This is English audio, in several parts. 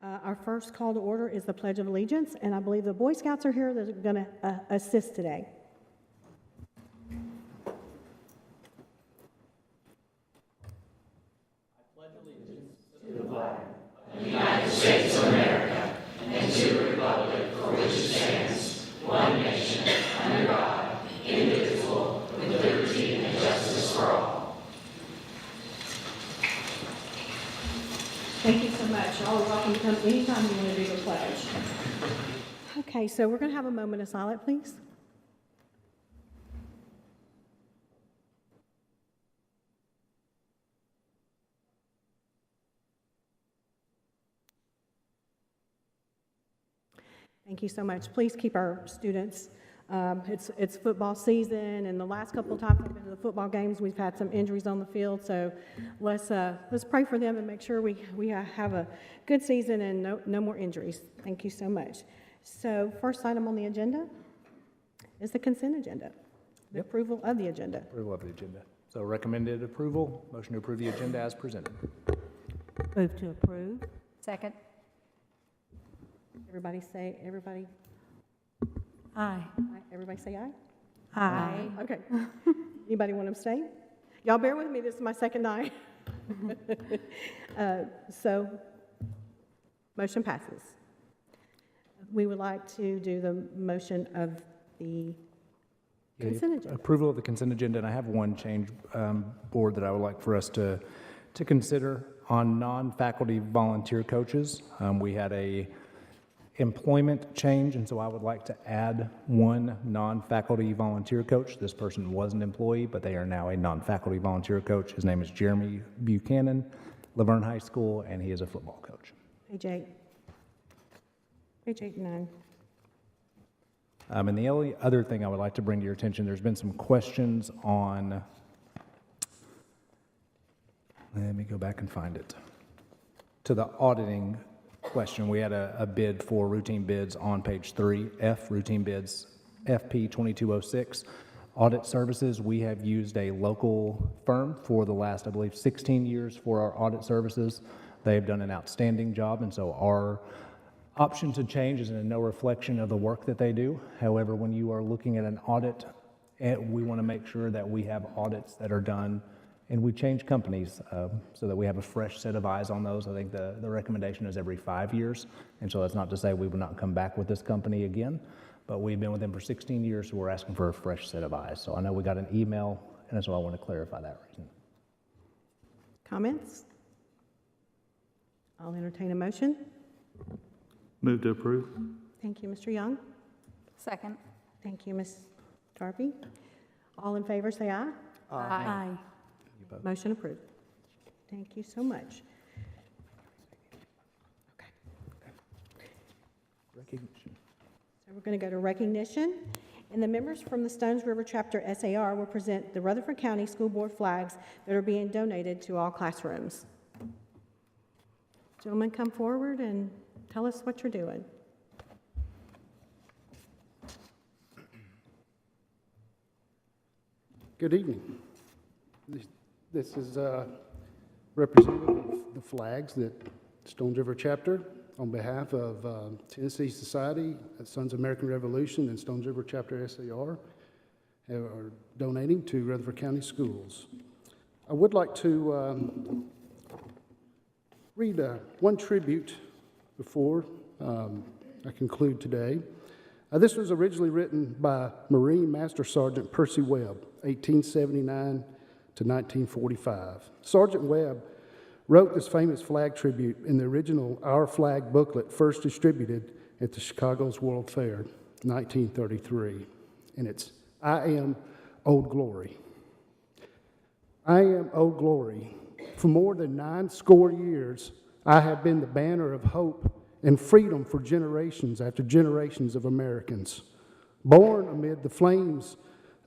Our first call to order is the Pledge of Allegiance, and I believe the Boy Scouts are here that are going to assist today. United States of America, and to the republic for which it stands, one nation, under God, indivisible, with liberty and justice for all. Thank you so much. Y'all are welcome to come anytime you want to do the pledge. Okay, so we're going to have a moment of silence, please. Thank you so much. Please keep our students. It's football season, and the last couple of times I've been to the football games, we've had some injuries on the field. So let's pray for them and make sure we have a good season and no more injuries. Thank you so much. So first item on the agenda is the consent agenda. The approval of the agenda. Approval of the agenda. So recommended approval. Motion to approve the agenda as presented. Move to approve. Second. Everybody. Aye. Everybody say aye. Aye. Okay. Anybody want to abstain? Y'all bear with me. This is my second aye. So motion passes. We would like to do the motion of the consent agenda. Approval of the consent agenda, and I have one change, board, that I would like for us to consider on non-faculty volunteer coaches. We had a employment change, and so I would like to add one non-faculty volunteer coach. This person was an employee, but they are now a non-faculty volunteer coach. His name is Jeremy Buchanan, Laverne High School, and he is a football coach. Page 8. Page 8 and 9. And the only other thing I would like to bring to your attention, there's been some questions on, let me go back and find it, to the auditing question. We had a bid for routine bids on page 3F, routine bids FP 2206. Audit services, we have used a local firm for the last, I believe, 16 years for our audit services. They've done an outstanding job, and so our option to change is no reflection of the work that they do. However, when you are looking at an audit, we want to make sure that we have audits that are done, and we change companies so that we have a fresh set of eyes on those. I think the recommendation is every 5 years, and so that's not to say we would not come back with this company again, but we've been with them for 16 years, so we're asking for a fresh set of eyes. So I know we got an email, and so I want to clarify that reason. Comments? I'll entertain a motion. Move to approve. Thank you, Mr. Young. Second. Thank you, Ms. Darby. All in favor, say aye. Aye. Motion approved. Thank you so much. Okay. Recognition. So we're going to go to recognition, and the members from the Stones River Chapter SAR will present the Rutherford County School Board flags that are being donated to all classrooms. Gentlemen, come forward and tell us what you're doing. Good evening. This is representative of the flags that Stones River Chapter, on behalf of Tennessee Society, Sons of American Revolution, and Stones River Chapter SAR, are donating to Rutherford County Schools. I would like to read one tribute before I conclude today. This was originally written by Marine Master Sergeant Percy Webb, 1879 to 1945. Sergeant Webb wrote this famous flag tribute in the original Our Flag booklet first distributed at the Chicago's World Fair, 1933. And it's, I am Old Glory. I am Old Glory. For more than 90 years, I have been the banner of hope and freedom for generations after generations of Americans. Born amid the flames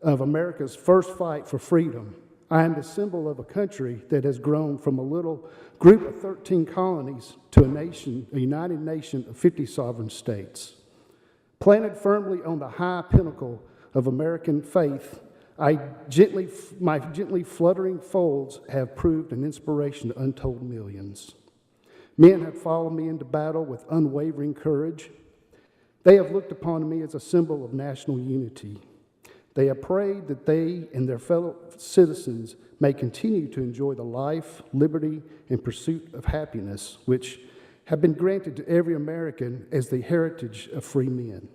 of America's first fight for freedom, I am the symbol of a country that has grown from a little group of 13 colonies to a united nation of 50 sovereign states. Planted firmly on the high pinnacle of American faith, my gently fluttering folds have proved an inspiration to untold millions. Men have followed me into battle with unwavering courage. They have looked upon me as a symbol of national unity. They have prayed that they and their fellow citizens may continue to enjoy the life, liberty, and pursuit of happiness which have been granted to every American as the heritage of free men.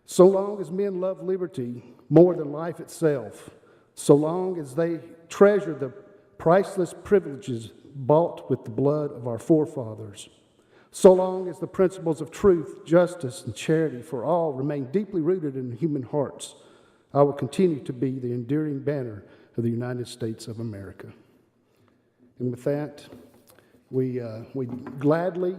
So long as men love liberty more than life itself, so long as they treasure the priceless privileges bought with the blood of our forefathers, so long as the principles of truth, justice, and charity for all remain deeply rooted in human hearts, I will continue to be the enduring banner of the United States of America. And with that, we gladly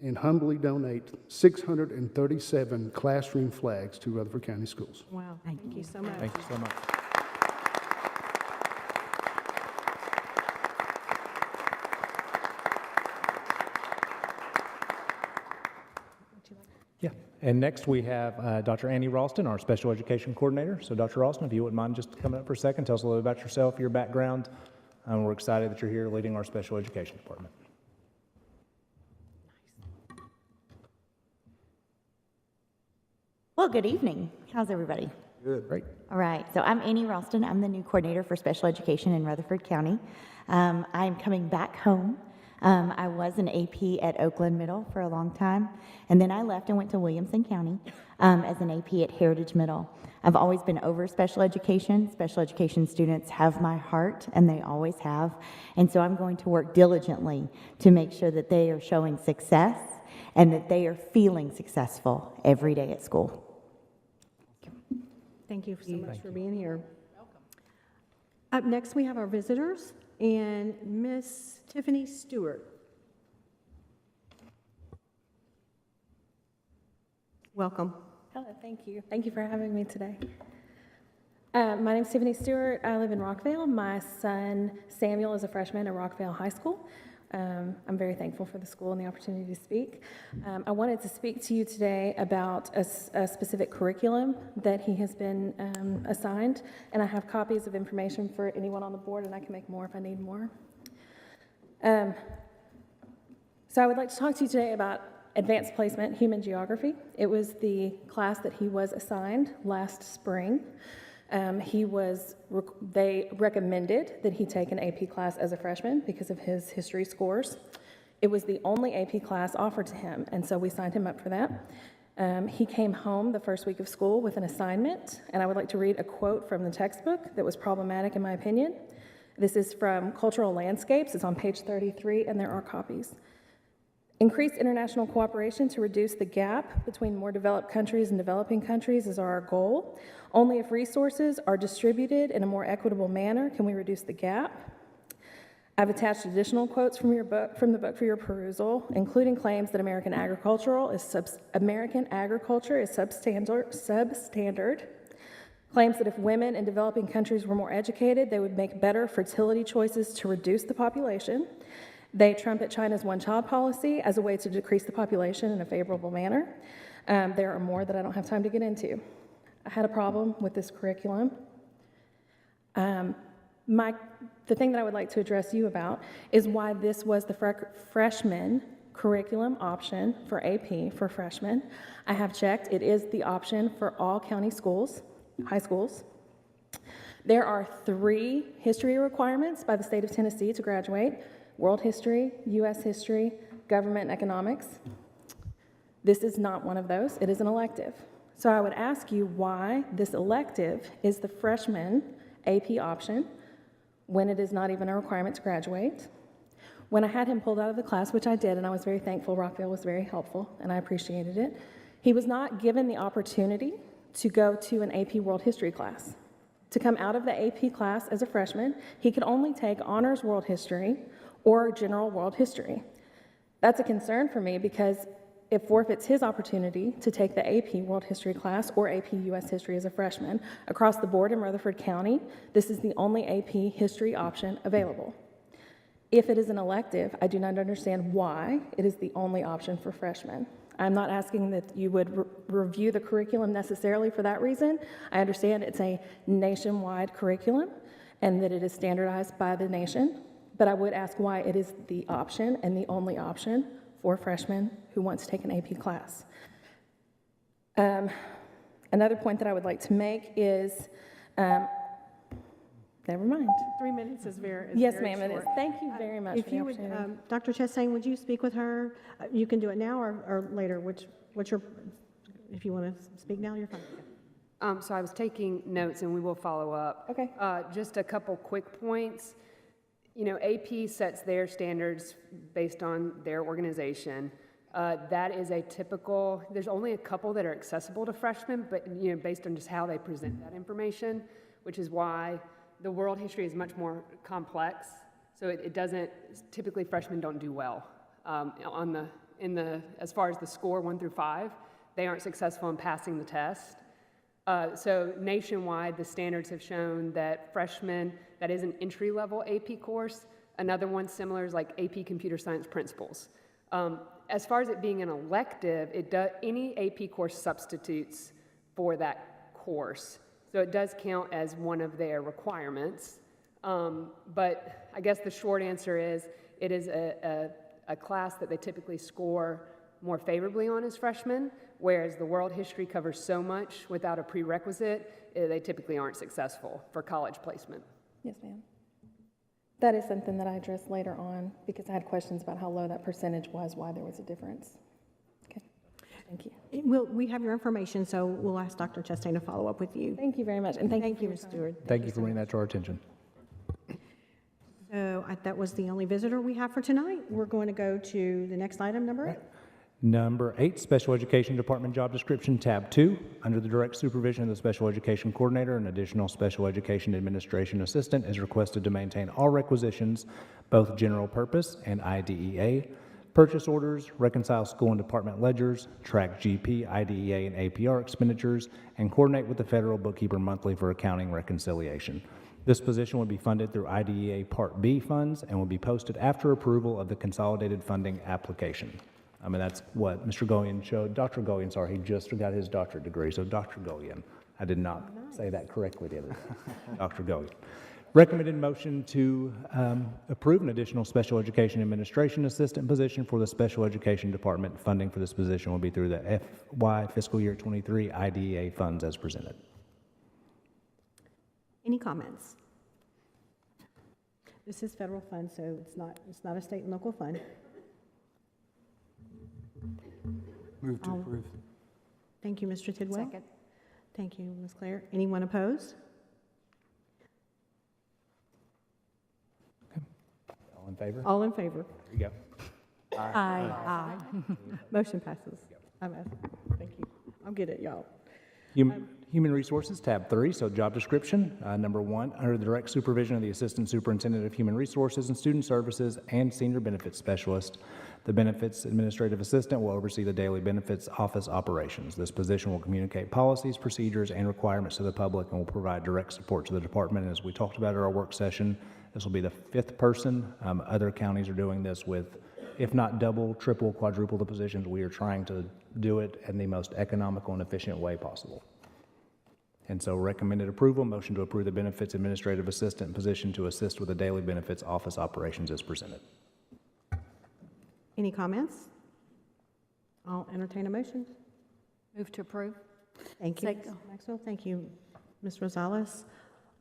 and humbly donate 637 classroom flags to Rutherford County Schools. Wow, thank you so much. Thank you so much. Yeah, and next we have Dr. Annie Ralston, our special education coordinator. So Dr. Ralston, if you wouldn't mind just coming up for a second, tell us a little bit about yourself, your background. We're excited that you're here leading our special education department. Well, good evening. How's everybody? Great. All right, so I'm Annie Ralston. I'm the new coordinator for special education in Rutherford County. I'm coming back home. I was an AP at Oakland Middle for a long time, and then I left and went to Williamson County as an AP at Heritage Middle. I've always been over special education. Special education students have my heart, and they always have. And so I'm going to work diligently to make sure that they are showing success and that they are feeling successful every day at school. Thank you so much for being here. Welcome. Up next, we have our visitors and Miss Tiffany Stewart. Welcome. Hello, thank you. Thank you for having me today. My name is Tiffany Stewart. I live in Rockvale. My son Samuel is a freshman at Rockvale High School. I'm very thankful for the school and the opportunity to speak. I wanted to speak to you today about a specific curriculum that he has been assigned, and I have copies of information for anyone on the board, and I can make more if I need more. So I would like to talk to you today about Advanced Placement Human Geography. It was the class that he was assigned last spring. They recommended that he take an AP class as a freshman because of his history scores. It was the only AP class offered to him, and so we signed him up for that. He came home the first week of school with an assignment, and I would like to read a quote from the textbook that was problematic in my opinion. This is from Cultural Landscapes. It's on page 33, and there are copies. Increased international cooperation to reduce the gap between more developed countries and developing countries is our goal. Only if resources are distributed in a more equitable manner can we reduce the gap. I've attached additional quotes from the book for your perusal, including claims that American agriculture is substandard, claims that if women in developing countries were more educated, they would make better fertility choices to reduce the population. They trumpet China's one-child policy as a way to decrease the population in a favorable manner. There are more that I don't have time to get into. I had a problem with this curriculum. The thing that I would like to address you about is why this was the freshman curriculum option for AP for freshmen. I have checked. It is the option for all county schools, high schools. There are 3 history requirements by the state of Tennessee to graduate: world history, U.S. history, government and economics. This is not one of those. It is an elective. So I would ask you why this elective is the freshman AP option when it is not even a requirement to graduate. When I had him pulled out of the class, which I did, and I was very thankful, Rockvale was very helpful, and I appreciated it, he was not given the opportunity to go to an AP World History class. To come out of the AP class as a freshman, he could only take honors world history or general world history. That's a concern for me because it forfeits his opportunity to take the AP World History class or AP U.S. History as a freshman. Across the board in Rutherford County, this is the only AP History option available. If it is an elective, I do not understand why it is the only option for freshmen. I'm not asking that you would review the curriculum necessarily for that reason. I understand it's a nationwide curriculum and that it is standardized by the nation, but I would ask why it is the option and the only option for freshmen who want to take an AP class. Another point that I would like to make is, never mind. 3 minutes is very Yes, very ma'am, it is. short. Thank you very much for If the you would, opportunity. Dr. Chastain, would you speak with her? You can do it now or later, what's your, if you want to speak now, you're fine. So I was taking notes, and we will follow up. Okay. Just a couple quick points. You know, AP sets their standards based on their organization. That is a typical, there's only a couple that are accessible to freshmen, but, you know, based on just how they present that information, which is why the world history is much more complex. So it doesn't, typically freshmen don't do well. As far as the score 1 through 5, they aren't successful in passing the test. So nationwide, the standards have shown that freshmen, that is an entry-level AP course. Another one similar is like AP Computer Science Principles. As far as it being an elective, any AP course substitutes for that course. So it does count as one of their requirements. But I guess the short answer is it is a class that they typically score more favorably on as freshmen, whereas the world history covers so much without a prerequisite, they typically aren't successful for college placement. Yes, ma'am. That is something that I addressed later on because I had questions about how low that percentage was, why there was a difference. Okay, thank you. We have your information, so we'll ask Dr. Chastain to follow up with you. Thank you very much, and thank you for your Ms. time. Stewart. Thank you for bringing that to our attention. So that was the only visitor we have for tonight. We're going to go to the next item, number 8. Number 8, Special Education Department Job Description, Tab 2. Under the direct supervision of the Special Education Coordinator, an additional Special Education Administration Assistant is requested to maintain all requisitions, both general purpose and IDEA, purchase orders, reconcile school and department ledgers, track GP, IDEA, and APR expenditures, and coordinate with the federal bookkeeper monthly for accounting reconciliation. This position would be funded through IDEA Part B funds and will be posted after approval of the consolidated funding application. I mean, that's what Mr. Goyen showed. Dr. Goyen, sorry, he just got his doctorate degree. So Dr. Goyen, I did not say that correctly the other day. Dr. Goyen. Recommended motion to approve an additional Special Education Administration Assistant position for the Special Education Department. Funding for this position will be through the FY fiscal year 23 IDEA funds as presented. Any comments? This is federal fund, so it's not a state and local fund. Move to approve. Thank you, Mr. Tidwell. Second. Thank you, Ms. Claire. Anyone opposed? All in favor? All in favor? There you go. Aye. Motion passes. Thank you. I'll get it, y'all. Human Resources, tab 3, so job description. Number 1, under the direct supervision of the Assistant Superintendent of Human Resources and Student Services and Senior Benefits Specialist, the Benefits Administrative Assistant will oversee the daily benefits office operations. This position will communicate policies, procedures, and requirements to the public and will provide direct support to the department. And as we talked about at our work session, this will be the 5th person. Other counties are doing this with, if not double, triple, quadruple the positions. We are trying to do it in the most economical and efficient way possible. And so recommended approval, motion to approve the Benefits Administrative Assistant position to assist with the daily benefits office operations as presented. Any comments? I'll entertain a motion. Move to approve. Thank you, Ms. Maxwell. Thank you, Ms. Rosales.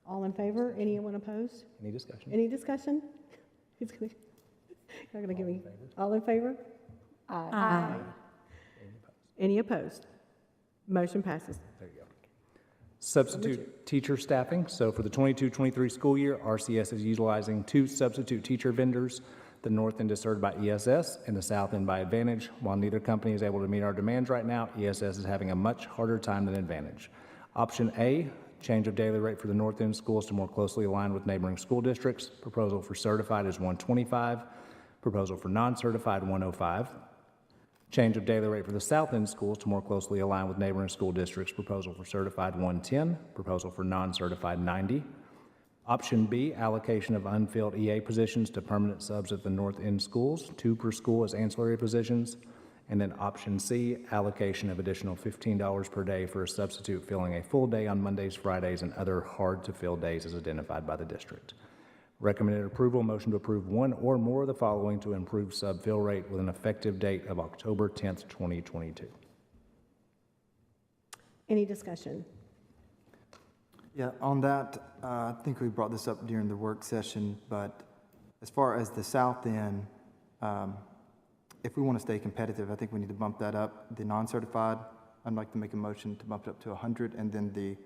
All in favor? Anyone opposed? Any discussion? Any discussion? You're going to give me, all in favor? Aye. Any opposed? Motion passes. There you go. Substitute teacher staffing. So for the 22-23 school year, RCS is utilizing 2 substitute teacher vendors. The north end is served by ESS and the south end by Advantage. While neither company is able to meet our demands right now, ESS is having a much harder time than Advantage. Option A, change of daily rate for the north end schools to more closely align with neighboring school districts. Proposal for certified is $125. Proposal for non-certified, $105. Change of daily rate for the south end schools to more closely align with neighboring school districts. Proposal for certified, $110. Proposal for non-certified, $90. Option B, allocation of unfilled EA positions to permanent subs at the north end schools, 2 per school as ancillary positions. And then option C, allocation of additional $15 per day for a substitute filling a full day on Mondays, Fridays, and other hard-to-fill days as identified by the district. Recommended approval, motion to approve one or more of the following to improve sub-fill rate with an effective date of October 10th, 2022. Any discussion? Yeah, on that, I think we brought this up during the work session, but as far as the south end, if we want to stay competitive, I think we need to bump that up. The non-certified, I'd like to make a motion to bump it up to 100, and then the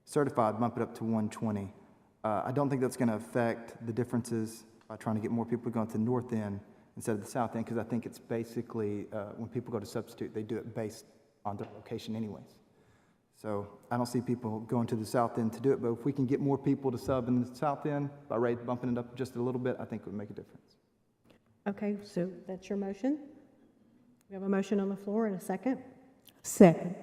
certified, bump it up to 120. I don't think that's going to affect the differences by trying to get more people going to the north end instead of the south end, because I think it's basically, when people go to substitute, they do it based on their location anyways. So I don't see people going to the south end to do it, but if we can get more people to sub in the south end by bumping it up just a little bit, I think it would make a difference. Okay, so that's your motion? We have a motion on the floor and a second? Second.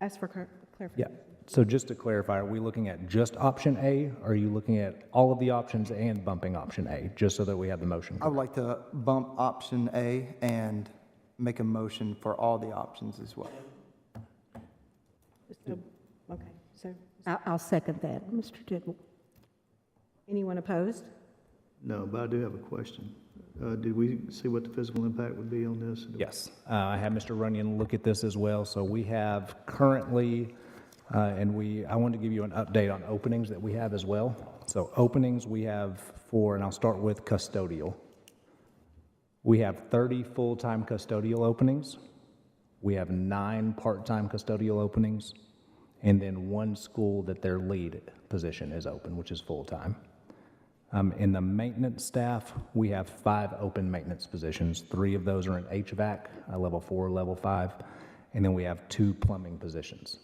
Ask for Yeah, clarification. so just to clarify, are we looking at just option A? Or are you looking at all of the options and bumping option A, just so that we have the motion? I would like to bump option A and make a motion for all the options as well. Okay, so, I'll second that, Mr. Tittle. anyone opposed? No, but I do have a question. Did we see what the physical impact would be on this? Yes, I had Mr. Runyon look at this as well. So we have currently, I wanted to give you an update on openings that we have as well. So openings we have for, and I'll start with custodial. We have 30 full-time custodial openings. We have 9 part-time custodial openings, and then 1 school that their lead position is open, which is full-time. In the maintenance staff, we have 5 open maintenance positions. 3 of those are in HVAC, level 4, level 5, and then we have 2 plumbing positions.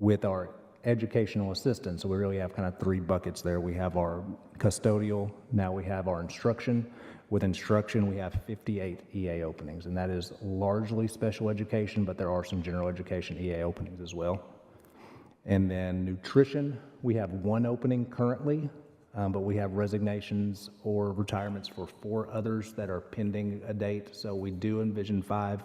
With our educational assistants, so we really have kind of 3 buckets there. We have our custodial, now we have our instruction. With instruction, we have 58 EA openings, and that is largely special education, but there are some general education EA openings as well. And then nutrition, we have 1 opening currently, but we have resignations or retirements for 4 others that are pending a date. So we do envision 5.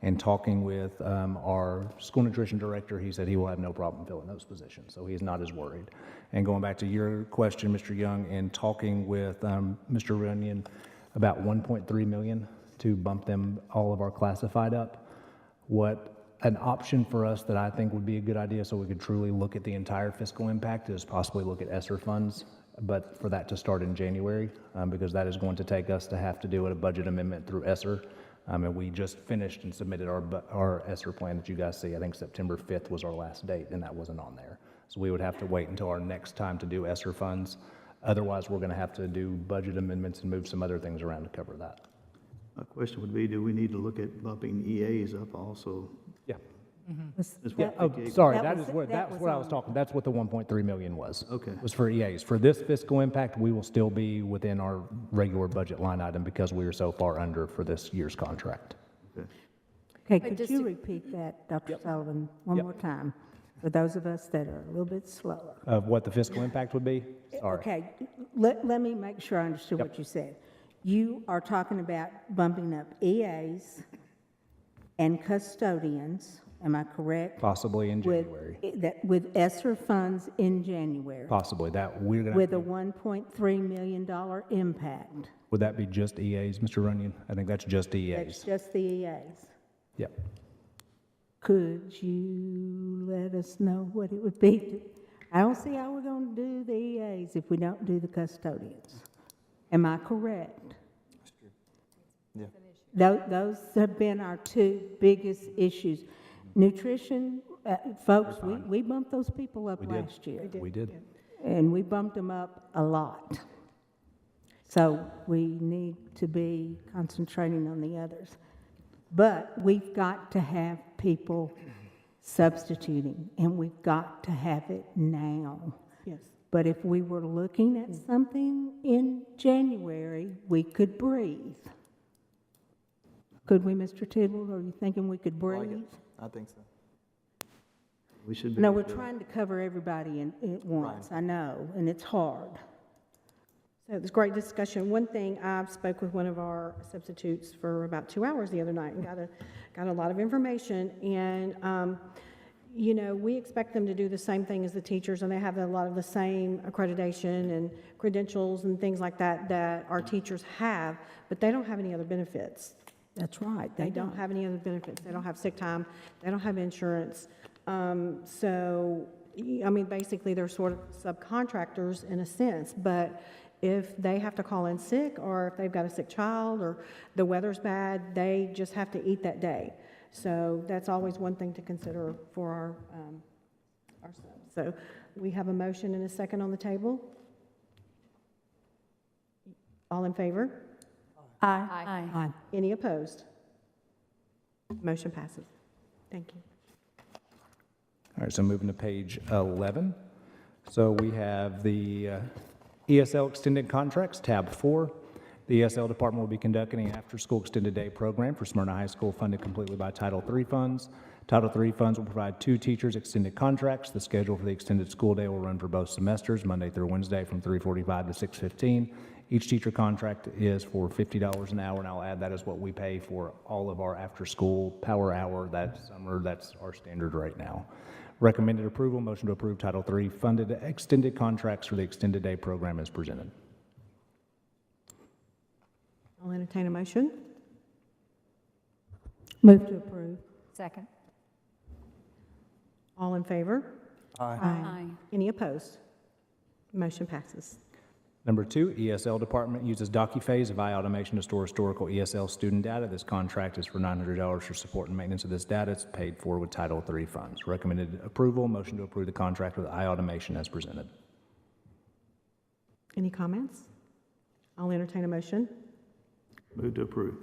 And talking with our school nutrition director, he said he will have no problem filling those positions. So he's not as worried. And going back to your question, Mr. Young, and talking with Mr. Runyon about 1.3 million to bump them, all of our classified up. What an option for us that I think would be a good idea so we could truly look at the entire fiscal impact is possibly look at ESSER funds, but for that to start in January, because that is going to take us to have to do a budget amendment through ESSER. And we just finished and submitted our ESSER plan that you guys see. I think September 5th was our last date, and that wasn't on there. So we would have to wait until our next time to do ESSER funds. Otherwise, we're going to have to do budget amendments and move some other things around to cover that. My question would be, do we need to look at bumping EAs up also? Yeah. That's Yeah, what oh, PK sorry, That that's was- what that I was was on- talking, that's what the 1.3 million was. Okay. Was for EAs. For this fiscal impact, we will still be within our regular budget line item because we are so far under for this year's contract. Okay. Okay, But could just you to- repeat that, Dr. Sullivan, one Yep. more time, for those of us that are a little bit slower? Of what the fiscal impact would be? Sorry. Okay, let me make sure I understood Yep. what you said. You are talking about bumping up EAs and custodians, am I correct? Possibly in With- January. With ESSER funds in January, Possibly. That, we're going with to, a $1.3 million impact. would that be just EAs, Mr. Runyon? I think that's just That's EAs. just the EAs. Yep. Could you let us know what it would be? I don't see how we're going to do the EAs if we don't do the custodians. Am I correct? Yeah. Those have been our 2 biggest issues. Nutrition, folks, we bumped those people up We did. last year. We did. And we bumped them up a lot. So we need to be concentrating on the others. But we've got to have people substituting, and we've got to have it now. Yes. But if we were looking at something in January, we could breathe. Could we, Mr. Tidwell? Are you thinking we could breathe? I think so. We should be. No, able we're to- trying to cover everybody at once, I know, and it's hard. So it was great discussion. One thing, I spoke with one of our substitutes for about 2 hours the other night and got a lot of information. And you know, we expect them to do the same thing as the teachers, and they have a lot of the same accreditation and credentials and things like that that our teachers have, but they don't have any other benefits. That's right. They don't have any other benefits. They don't have sick time. They don't have insurance. So, I mean, basically, they're sort of subcontractors in a sense, but if they have to call in sick, or if they've got a sick child, or the weather's bad, they just have to eat that day. So that's always one thing to consider for our subs. So we have a motion and a second on the table. All in favor? Aye. Aye. Any opposed? Motion passes. Thank you. All right, so moving to page 11. So we have the ESL extended contracts, tab 4. The ESL department will be conducting an after-school extended day program for Smyrna High School funded completely by Title III funds. Title III funds will provide 2 teachers extended contracts. The schedule for the extended school day will run for both semesters, Monday through Wednesday from 3:45 to 6:15. Each teacher contract is for $50 an hour, and I'll add that is what we pay for all of our after-school power hour that summer. That's our standard right now. Recommended approval, motion to approve Title III funded extended contracts for the extended day program is presented. I'll entertain a motion. Move to approve. Second. All in favor? Aye. Any opposed? Motion passes. Number 2, ESL department uses DocuPhase via automation to store historical ESL student data. This contract is for $900 for support and maintenance of this data. It's paid for with Title III funds. Recommended approval, motion to approve the contract with iAutomation as presented. Any comments? I'll entertain a motion. Move to approve.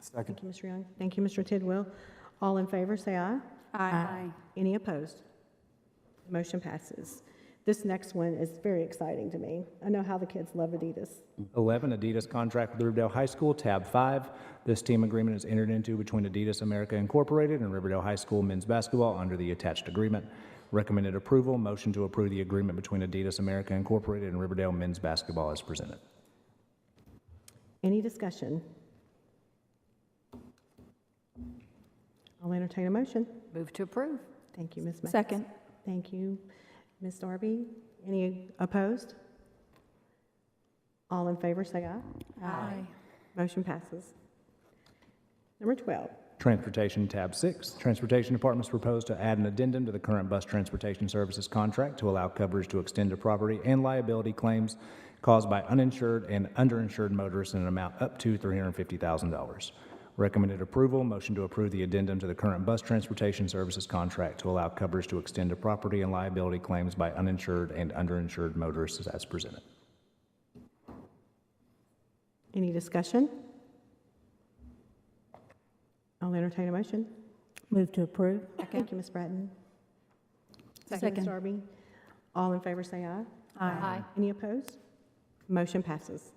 Second. Thank you, Mr. Young. Thank you, Mr. Tidwell. All in favor, say aye. Aye. Any opposed? Motion passes. This next one is very exciting to me. I know how the kids love Adidas. 11, Adidas contract with Riverdale High School, tab 5. This team agreement is entered into between Adidas America Incorporated and Riverdale High School men's basketball under the attached agreement. Recommended approval, motion to approve the agreement between Adidas America Incorporated and Riverdale men's basketball as presented. Any discussion? I'll entertain a motion. Move to approve. Thank you, Ms. Mathis. Second. Thank you, Ms. Darby. Any opposed? All in favor, say aye. Aye. Motion passes. Number 12. Transportation, tab 6. Transportation Department's proposed to add an addendum to the current bus transportation services contract to allow coverage to extend to property and liability claims caused by uninsured and underinsured motorists in an amount up to $350,000. Recommended approval, motion to approve the addendum to the current bus transportation services contract to allow coverage to extend to property and liability claims by uninsured and underinsured motorists as presented. Any discussion? I'll entertain a motion. Move to approve. Thank you, Ms. Bratton. Ms. Second. Darby. All in favor, say aye. Aye. Any opposed? Motion passes.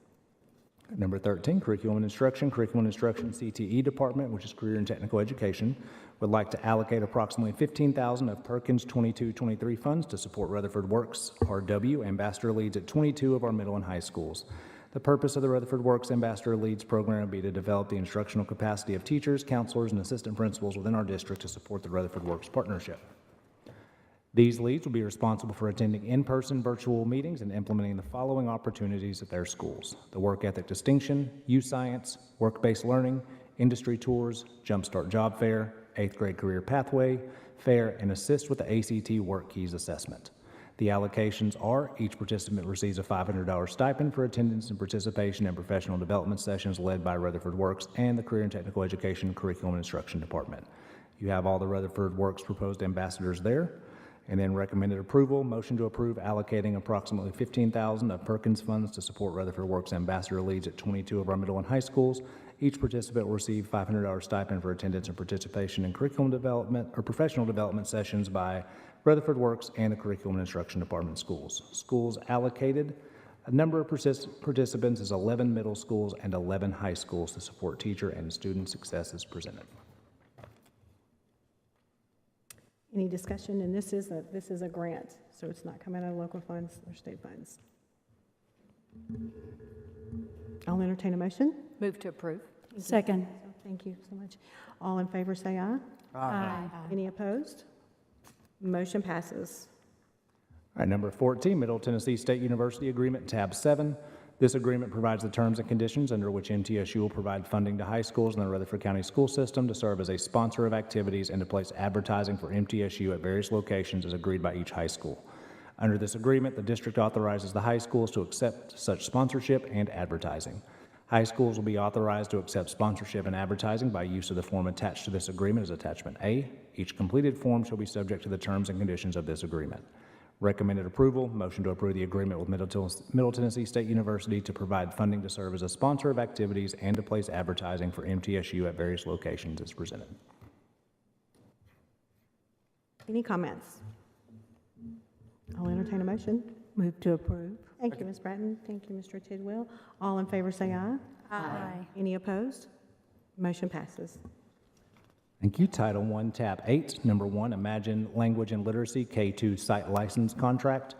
Number 13, Curriculum and Instruction. Curriculum and Instruction CTE Department, which is Career and Technical Education, would like to allocate approximately $15,000 of Perkins 22-23 funds to support Rutherford Works RW Ambassador Leads at 22 of our middle and high schools. The purpose of the Rutherford Works Ambassador Leads program would be to develop the instructional capacity of teachers, counselors, and assistant principals within our district to support the Rutherford Works partnership. These leads will be responsible for attending in-person virtual meetings and implementing the following opportunities at their schools: the Work Ethic Distinction, Youth Science, Work-Based Learning, Industry Tours, Jumpstart Job Fair, 8th Grade Career Pathway Fair, and assist with the ACT Work Keys Assessment. The allocations are: each participant receives a $500 stipend for attendance and participation in professional development sessions led by Rutherford Works and the Career and Technical Education Curriculum and Instruction Department. You have all the Rutherford Works proposed ambassadors there. And then recommended approval, motion to approve allocating approximately $15,000 of Perkins funds to support Rutherford Works Ambassador Leads at 22 of our middle and high schools. Each participant will receive $500 stipend for attendance and participation in curriculum development or professional development sessions by Rutherford Works and the Curriculum and Instruction Department schools. Schools allocated, a number of participants is 11 middle schools and 11 high schools to support teacher and student success as presented. Any discussion? And this is a grant, so it's not coming out of local funds or state funds. I'll entertain a motion. Move to approve. Second. Thank you so much. All in favor, say aye. Aye. Any opposed? Motion passes. All right, number 14, Middle Tennessee State University Agreement, tab 7. This agreement provides the terms and conditions under which MTSU will provide funding to high schools in the Rutherford County School System to serve as a sponsor of activities and to place advertising for MTSU at various locations as agreed by each high school. Under this agreement, the district authorizes the high schools to accept such sponsorship and advertising. High schools will be authorized to accept sponsorship and advertising by use of the form attached to this agreement as Attachment A. Each completed form shall be subject to the terms and conditions of this agreement. Recommended approval, motion to approve the agreement with Middle Tennessee State University to provide funding to serve as a sponsor of activities and to place advertising for MTSU at various locations is presented. Any comments? I'll entertain a motion. Move to approve. Thank you, Ms. Bratton. Thank you, Mr. Tidwell. All in favor say aye. Aye. Any opposed? Motion passes. Thank you. Title I, Tab 8, Number 1, Imagine Language and Literacy K-2 Site License Contract.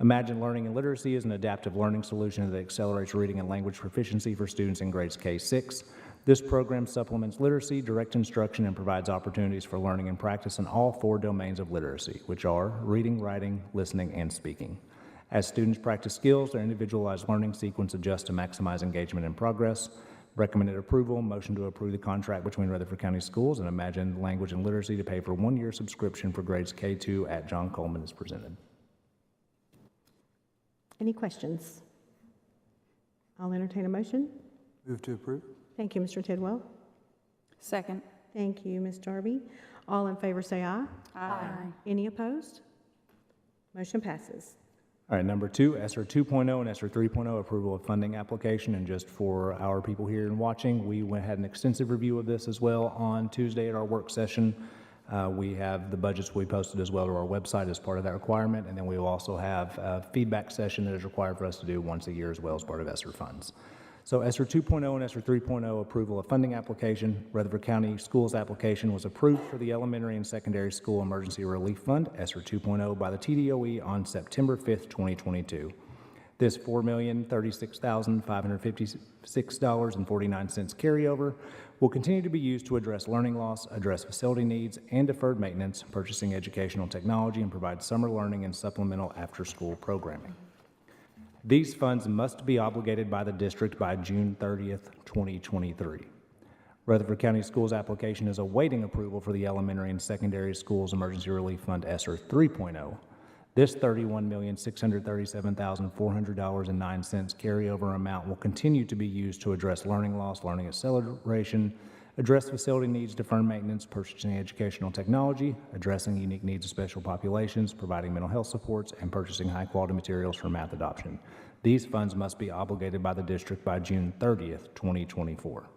Imagine Learning and Literacy is an adaptive learning solution that accelerates reading and language proficiency for students in grades K-6. This program supplements literacy, direct instruction, and provides opportunities for learning and practice in all 4 domains of literacy, which are reading, writing, listening, and speaking. As students practice skills, their individualized learning sequence adjusts to maximize engagement and progress. Recommended approval, motion to approve the contract between Rutherford County Schools and Imagine Language and Literacy to pay for 1-year subscription for grades K-2 at John Coleman is presented. Any questions? I'll entertain a motion. Move to approve. Thank you, Mr. Tidwell. Second. Thank you, Ms. Darby. All in favor say aye. Aye. Any opposed? Motion passes. All right, number 2, ESSER 2.0 and ESSER 3.0 approval of funding application. And just for our people here and watching, we had an extensive review of this as well on Tuesday at our work session. We have the budgets we posted as well to our website as part of that requirement. And then we will also have a feedback session that is required for us to do once a year as well as part of ESSER funds. So ESSER 2.0 and ESSER 3.0 approval of funding application. Rutherford County Schools application was approved for the Elementary and Secondary School Emergency Relief Fund, ESSER 2.0, by the TDOE on September 5th, 2022. This $4,036,556.49 carryover will continue to be used to address learning loss, address facility needs, and deferred maintenance, purchasing educational technology, and provide summer learning and supplemental after-school programming. These funds must be obligated by the district by June 30th, 2023. Rutherford County Schools application is awaiting approval for the Elementary and Secondary Schools Emergency Relief Fund ESSER 3.0. This $31,637,400.09 carryover amount will continue to be used to address learning loss, learning acceleration, address facility needs, deferred maintenance, purchasing educational technology, addressing unique needs of special populations, providing mental health supports, and purchasing high-quality materials for math adoption. These funds must be obligated by the district by June 30th, 2024.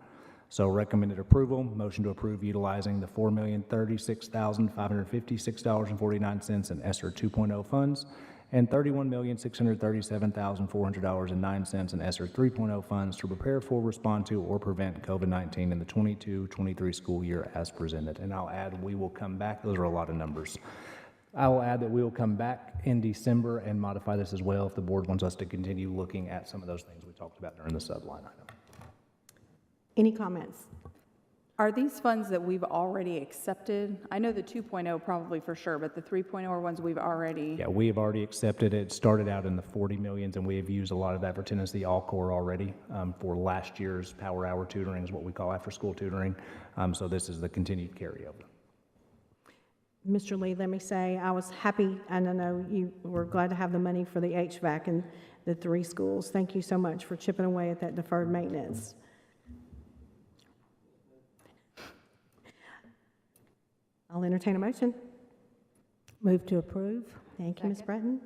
So recommended approval, motion to approve utilizing the $4,036,556.49 in ESSER 2.0 funds and $31,637,400.09 in ESSER 3.0 funds to prepare for, respond to, or prevent COVID-19 in the 22-23 school year as presented. And I'll add, we will come back. Those are a lot of numbers. I will add that we will come back in December and modify this as well if the board wants us to continue looking at some of those things we talked about during the subline item. Any comments? Are these funds that we've already accepted? I know the 2.0 probably for sure, but the 3.0 are ones we've already... Yeah, we have already accepted it. It started out in the 40 millions, and we have used a lot of that for Tennessee All-Core already for last year's Power Hour tutoring is what we call after-school tutoring. So this is the continued carryover. Mr. Lee, let me say I was happy, and I know you were glad to have the money for the HVAC in the 3 schools. Thank you so much for chipping away at that deferred maintenance. I'll entertain a motion. Move to approve. Thank you, Ms. Bratton.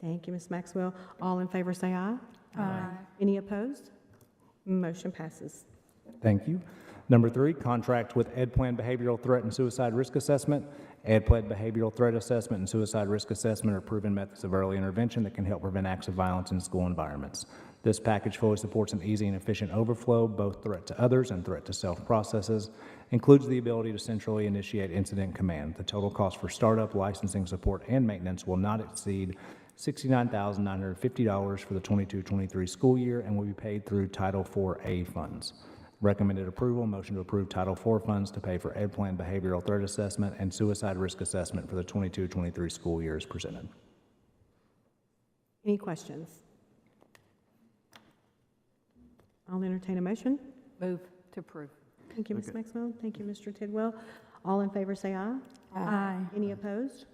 Thank you, Ms. Maxwell. All in favor say aye. Aye. Any opposed? Motion passes. Thank you. Number 3, contract with EdPlan Behavioral Threat and Suicide Risk Assessment. EdPlan Behavioral Threat Assessment and Suicide Risk Assessment are proven methods of early intervention that can help prevent acts of violence in school environments. This package fully supports an easy and efficient overflow, both threat to others and threat to self processes, includes the ability to centrally initiate incident command. The total cost for startup, licensing, support, and maintenance will not exceed $69,950 for the 22-23 school year and will be paid through Title IV-A funds. Recommended approval, motion to approve Title IV funds to pay for Ed Plan Behavioral Threat Assessment and Suicide Risk Assessment for the 22-23 school year is presented. Any questions? I'll entertain a motion. Move to approve. Thank you, Ms. Maxwell. Thank you, Mr. Tidwell. All in favor say aye. Aye. Any opposed?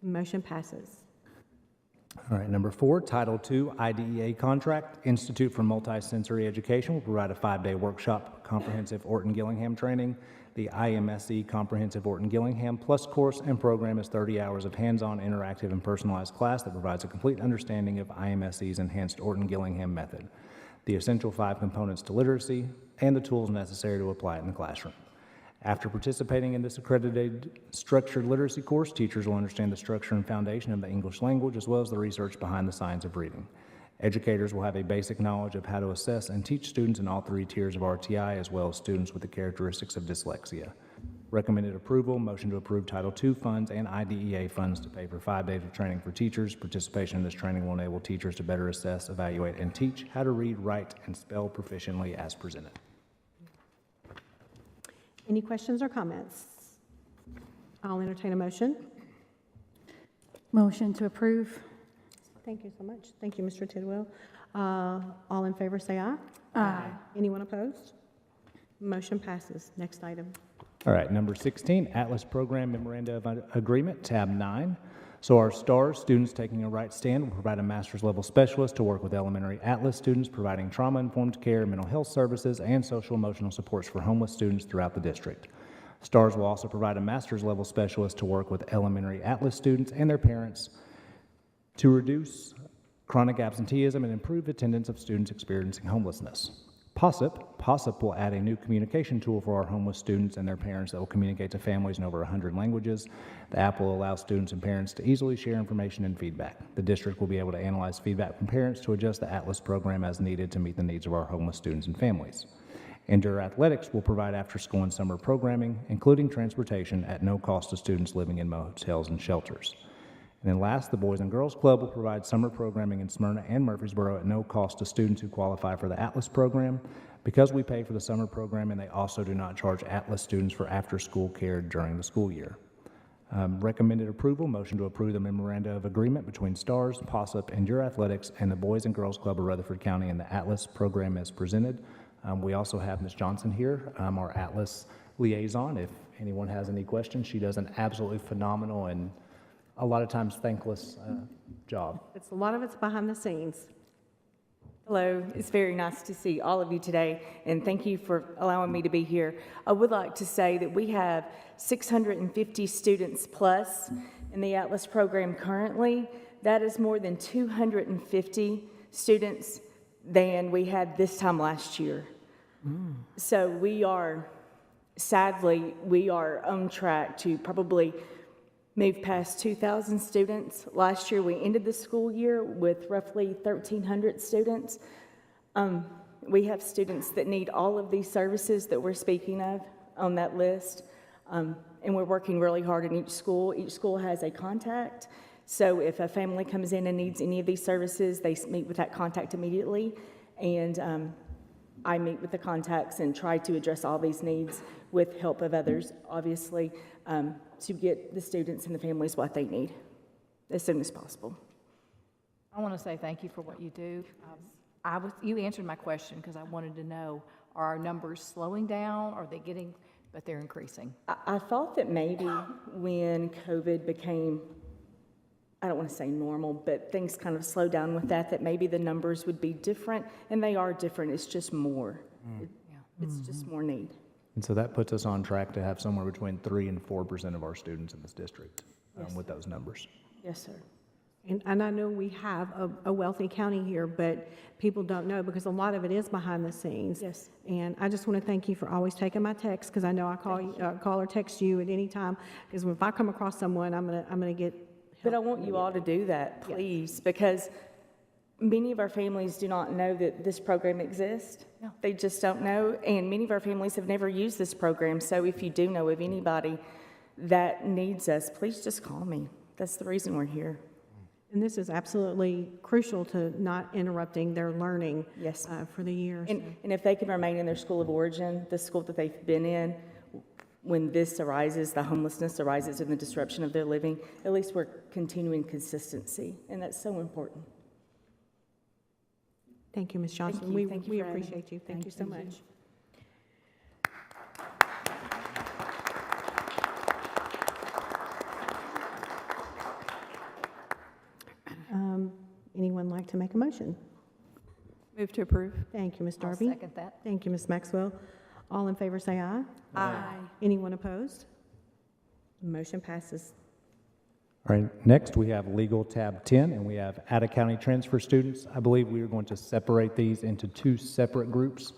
Motion passes. All right, number 4, Title II IDEA contract. Institute for Multisensory Education will provide a 5-day workshop comprehensive Orton-Gillingham training. The IMSE Comprehensive Orton-Gillingham Plus course and program is 30 hours of hands-on, interactive, and personalized class that provides a complete understanding of IMSE's enhanced Orton-Gillingham method, the essential 5 components to literacy, and the tools necessary to apply it in the classroom. After participating in this accredited structured literacy course, teachers will understand the structure and foundation of the English language as well as the research behind the science of reading. Educators will have a basic knowledge of how to assess and teach students in all 3 tiers of RTI as well as students with the characteristics of dyslexia. Recommended approval, motion to approve Title II funds and IDEA funds to pay for 5 days of training for teachers. Participation in this training will enable teachers to better assess, evaluate, and teach how to read, write, and spell proficiently as presented. Any questions or comments? I'll entertain a motion. Motion to approve. Thank you so much. Thank you, Mr. Tidwell. All in favor say aye. Aye. Anyone opposed? Motion passes. Next item. All right, number 16, Atlas Program Memoranda of Agreement, tab 9. So our STARS students taking a right stand will provide a master's level specialist to work with elementary Atlas students, providing trauma-informed care, mental health services, and social emotional supports for homeless students throughout the district. STARS will also provide a master's level specialist to work with elementary Atlas students and their parents to reduce chronic absenteeism and improve attendance of students experiencing homelessness. POSSIP will add a new communication tool for our homeless students and their parents that will communicate to families in over 100 languages. The app will allow students and parents to easily share information and feedback. The district will be able to analyze feedback from parents to adjust the Atlas program as needed to meet the needs of our homeless students and families. Endure Athletics will provide after-school and summer programming, including transportation at no cost to students living in motels and shelters. And then last, the Boys and Girls Club will provide summer programming in Smyrna and Murfreesboro at no cost to students who qualify for the Atlas program. Because we pay for the summer program, and they also do not charge Atlas students for after-school care during the school year. Recommended approval, motion to approve the memoranda of agreement between STARS, POSSIP, Endure Athletics, and the Boys and Girls Club of Rutherford County and the Atlas program as presented. We also have Ms. Johnson here, our Atlas liaison. If anyone has any questions, she does an absolutely phenomenal and a lot of times thankless job. It's a lot of it's behind the scenes. Hello, it's very nice to see all of you today, and thank you for allowing me to be here. I would like to say that we have 650 students plus in the Atlas program currently. That is more than 250 students than we had this time last year. So sadly, we are on track to probably move past 2,000 students. Last year, we ended the school year with roughly 1,300 students. We have students that need all of these services that we're speaking of on that list, and we're working really hard in each school. Each school has a contact, so if a family comes in and needs any of these services, they meet with that contact immediately, and I meet with the contacts and try to address all these needs with help of others, obviously, to get the students and the families what they need as soon as possible. I want to say thank you for what you do. You answered my question because I wanted to know, are our numbers slowing down? Are they getting, but they're increasing? I thought that maybe when COVID became, I don't want to say normal, but things kind of slowed down with that maybe the numbers would be different, and they are different. It's just more. It's just more need. And so that puts us on track to have somewhere between 3% and 4% of our students in this district with those numbers. Yes, sir. And I know we have a wealthy county here, but people don't know because a lot of it is behind the scenes. Yes. And I just want to thank you for always taking my text, because I know I call or text you at any time, because if I come across someone, I'm gonna get help. But I want you all to do that, please, because many of our families do not know that this program exists. No. They just don't know, and many of our families have never used this program. So if you do know of anybody that needs us, please just call me. That's the reason we're here. And this is absolutely crucial to not interrupting their learning Yes. for the year. so. And if they can remain in their school of origin, the school that they've been in, when this arises, the homelessness arises and the disruption of their living, at least we're continuing consistency, and that's so important. Thank you, Ms. Johnson. you. Thank you We for having appreciate you. Thank you so much. Anyone like to make a motion? Move to approve. Thank you, Ms. I'll Darby. second that. Thank you, Ms. Maxwell. All in favor, say aye. Aye. Anyone opposed? Motion passes. All right, next we have legal tab 10, and we have out-of-county transfer students. I believe we are going to separate these into two separate groups.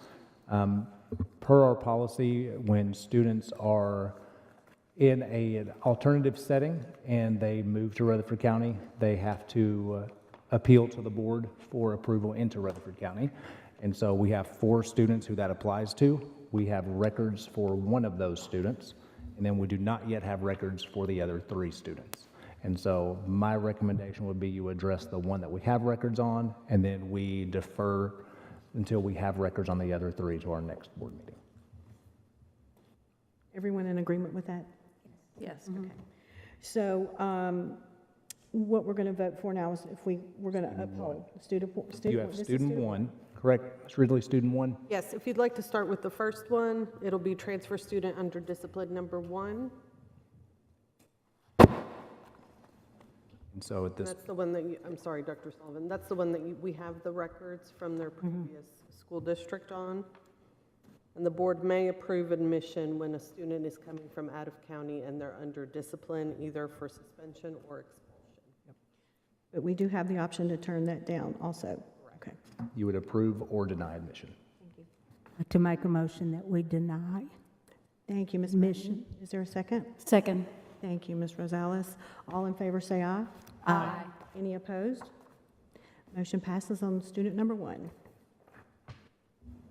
Per our policy, when students are in an alternative setting and they move to Rutherford County, they have to appeal to the board for approval into Rutherford County. And so we have 4 students who that applies to. We have records for one of those students, and then we do not yet have records for the other 3 students. And so my recommendation would be you address the one that we have records on, and then we defer until we have records on the other 3 to our next board meeting. Everyone in agreement with that? Yes. Okay. So what we're going to vote for now is if we're going to uphold student. You have this is student 1, correct? Ms. Ridley, student 1? Yes, if you'd like to start with the first one, it'll be transfer student under discipline number 1. And so at this, That's the one that you, I'm sorry, Dr. Sullivan, that's the one that we have the records from their previous school district on. And the board may approve admission when a student is coming from out of county and they're under discipline, either for suspension or expulsion. But we do have the option to turn that down also. Okay. you would approve or deny admission. To make a motion that we deny. Thank you, Ms. Admission. Patton. Is there a second? Second. Thank you, Ms. Rosales. All in favor, say aye. Aye. Any opposed? Motion passes on student number 1.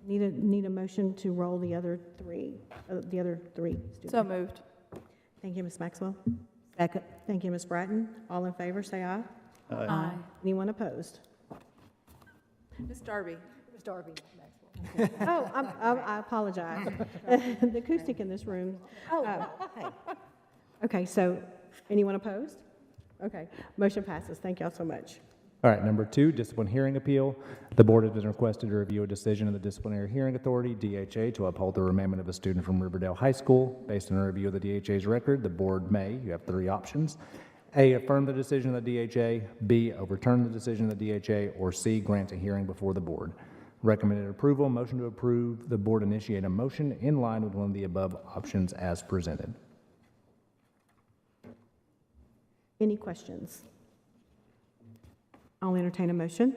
Need a motion to roll the other 3 students. So moved. Thank you, Ms. Maxwell. Second. Thank you, Ms. Bratton. All in favor, say aye. Aye. Anyone opposed? Ms. Darby. Ms. Darby. Oh, I apologize. The acoustic in this room. Okay, so anyone opposed? Okay, motion passes. Thank y'all so much. All right, number 2, discipline hearing appeal. The board has been requested to review a decision of the Disciplinary Hearing Authority, DHA, to uphold the remainment of a student from Riverdale High School. Based on a review of the DHA's record, the board may, you have 3 options: A, affirm the decision of the DHA, B, overturn the decision of the DHA, or C, grant a hearing before the board. Recommended approval, motion to approve, the board initiate a motion in line with one of the above options as presented. Any questions? I'll entertain a motion.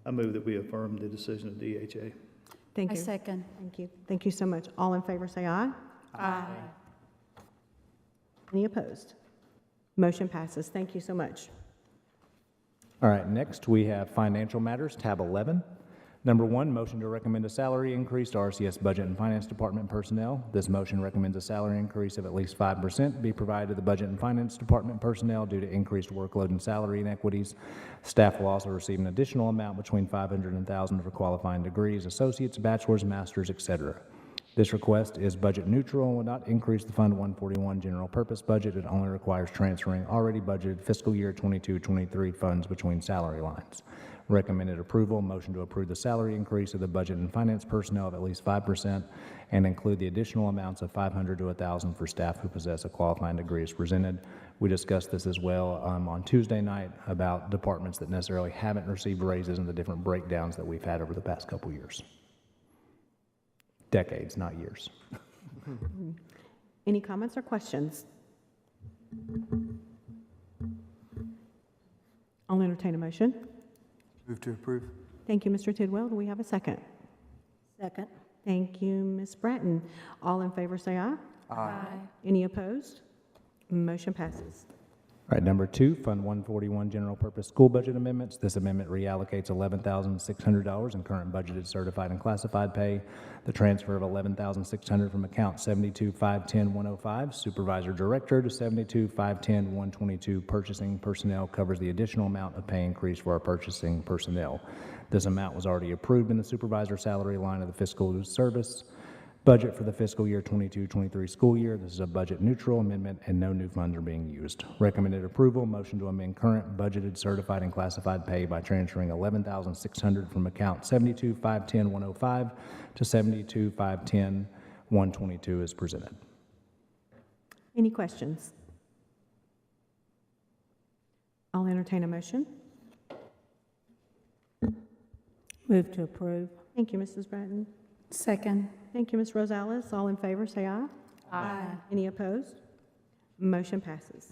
I move that we affirm the decision of DHA. Thank I you. second. Thank you. Thank you so much. All in favor, say aye. Aye. Any opposed? Motion passes. Thank you so much. All right, next we have financial matters, tab 11. Number 1, motion to recommend a salary increase to RCS Budget and Finance Department personnel. This motion recommends a salary increase of at least 5% be provided to the Budget and Finance Department personnel due to increased workload and salary inequities. Staff will also receive an additional amount between $500 and $1,000 for qualifying degrees, associates, bachelor's, master's, etc. This request is budget neutral and will not increase the Fund 141 general purpose budget. It only requires transferring already budgeted fiscal year 22-23 funds between salary lines. Recommended approval, motion to approve the salary increase of the budget and finance personnel of at least 5% and include the additional amounts of $500 to $1,000 for staff who possess a qualifying degree as presented. We discussed this as well on Tuesday night about departments that necessarily haven't received raises and the different breakdowns that we've had over the past couple years. Decades, not years. Any comments or questions? I'll entertain a motion. Move to approve. Thank you, Mr. Tidwell. Do we have a second? Second. Thank you, Ms. Bratton. All in favor, say aye. Aye. Any opposed? Motion passes. All right, number 2, Fund 141, General Purpose School Budget Amendments. This amendment reallocates $11,600 in current budgeted certified and classified pay. The transfer of $11,600 from account 72-510-105, Supervisor Director, to 72-510-122, Purchasing Personnel, covers the additional amount of pay increase for our purchasing personnel. This amount was already approved in the supervisor salary line of the fiscal service budget for the fiscal year 22-23 school year. This is a budget neutral amendment and no new funds are being used. Recommended approval, motion to amend current budgeted certified and classified pay by transferring $11,600 from account 72-510-105 to 72-510-122 is presented. Any questions? I'll entertain a motion. Move to approve. Thank you, Mrs. Bratton. Second. Thank you, Ms. Rosales. All in favor, say aye. Aye. Any opposed? Motion passes.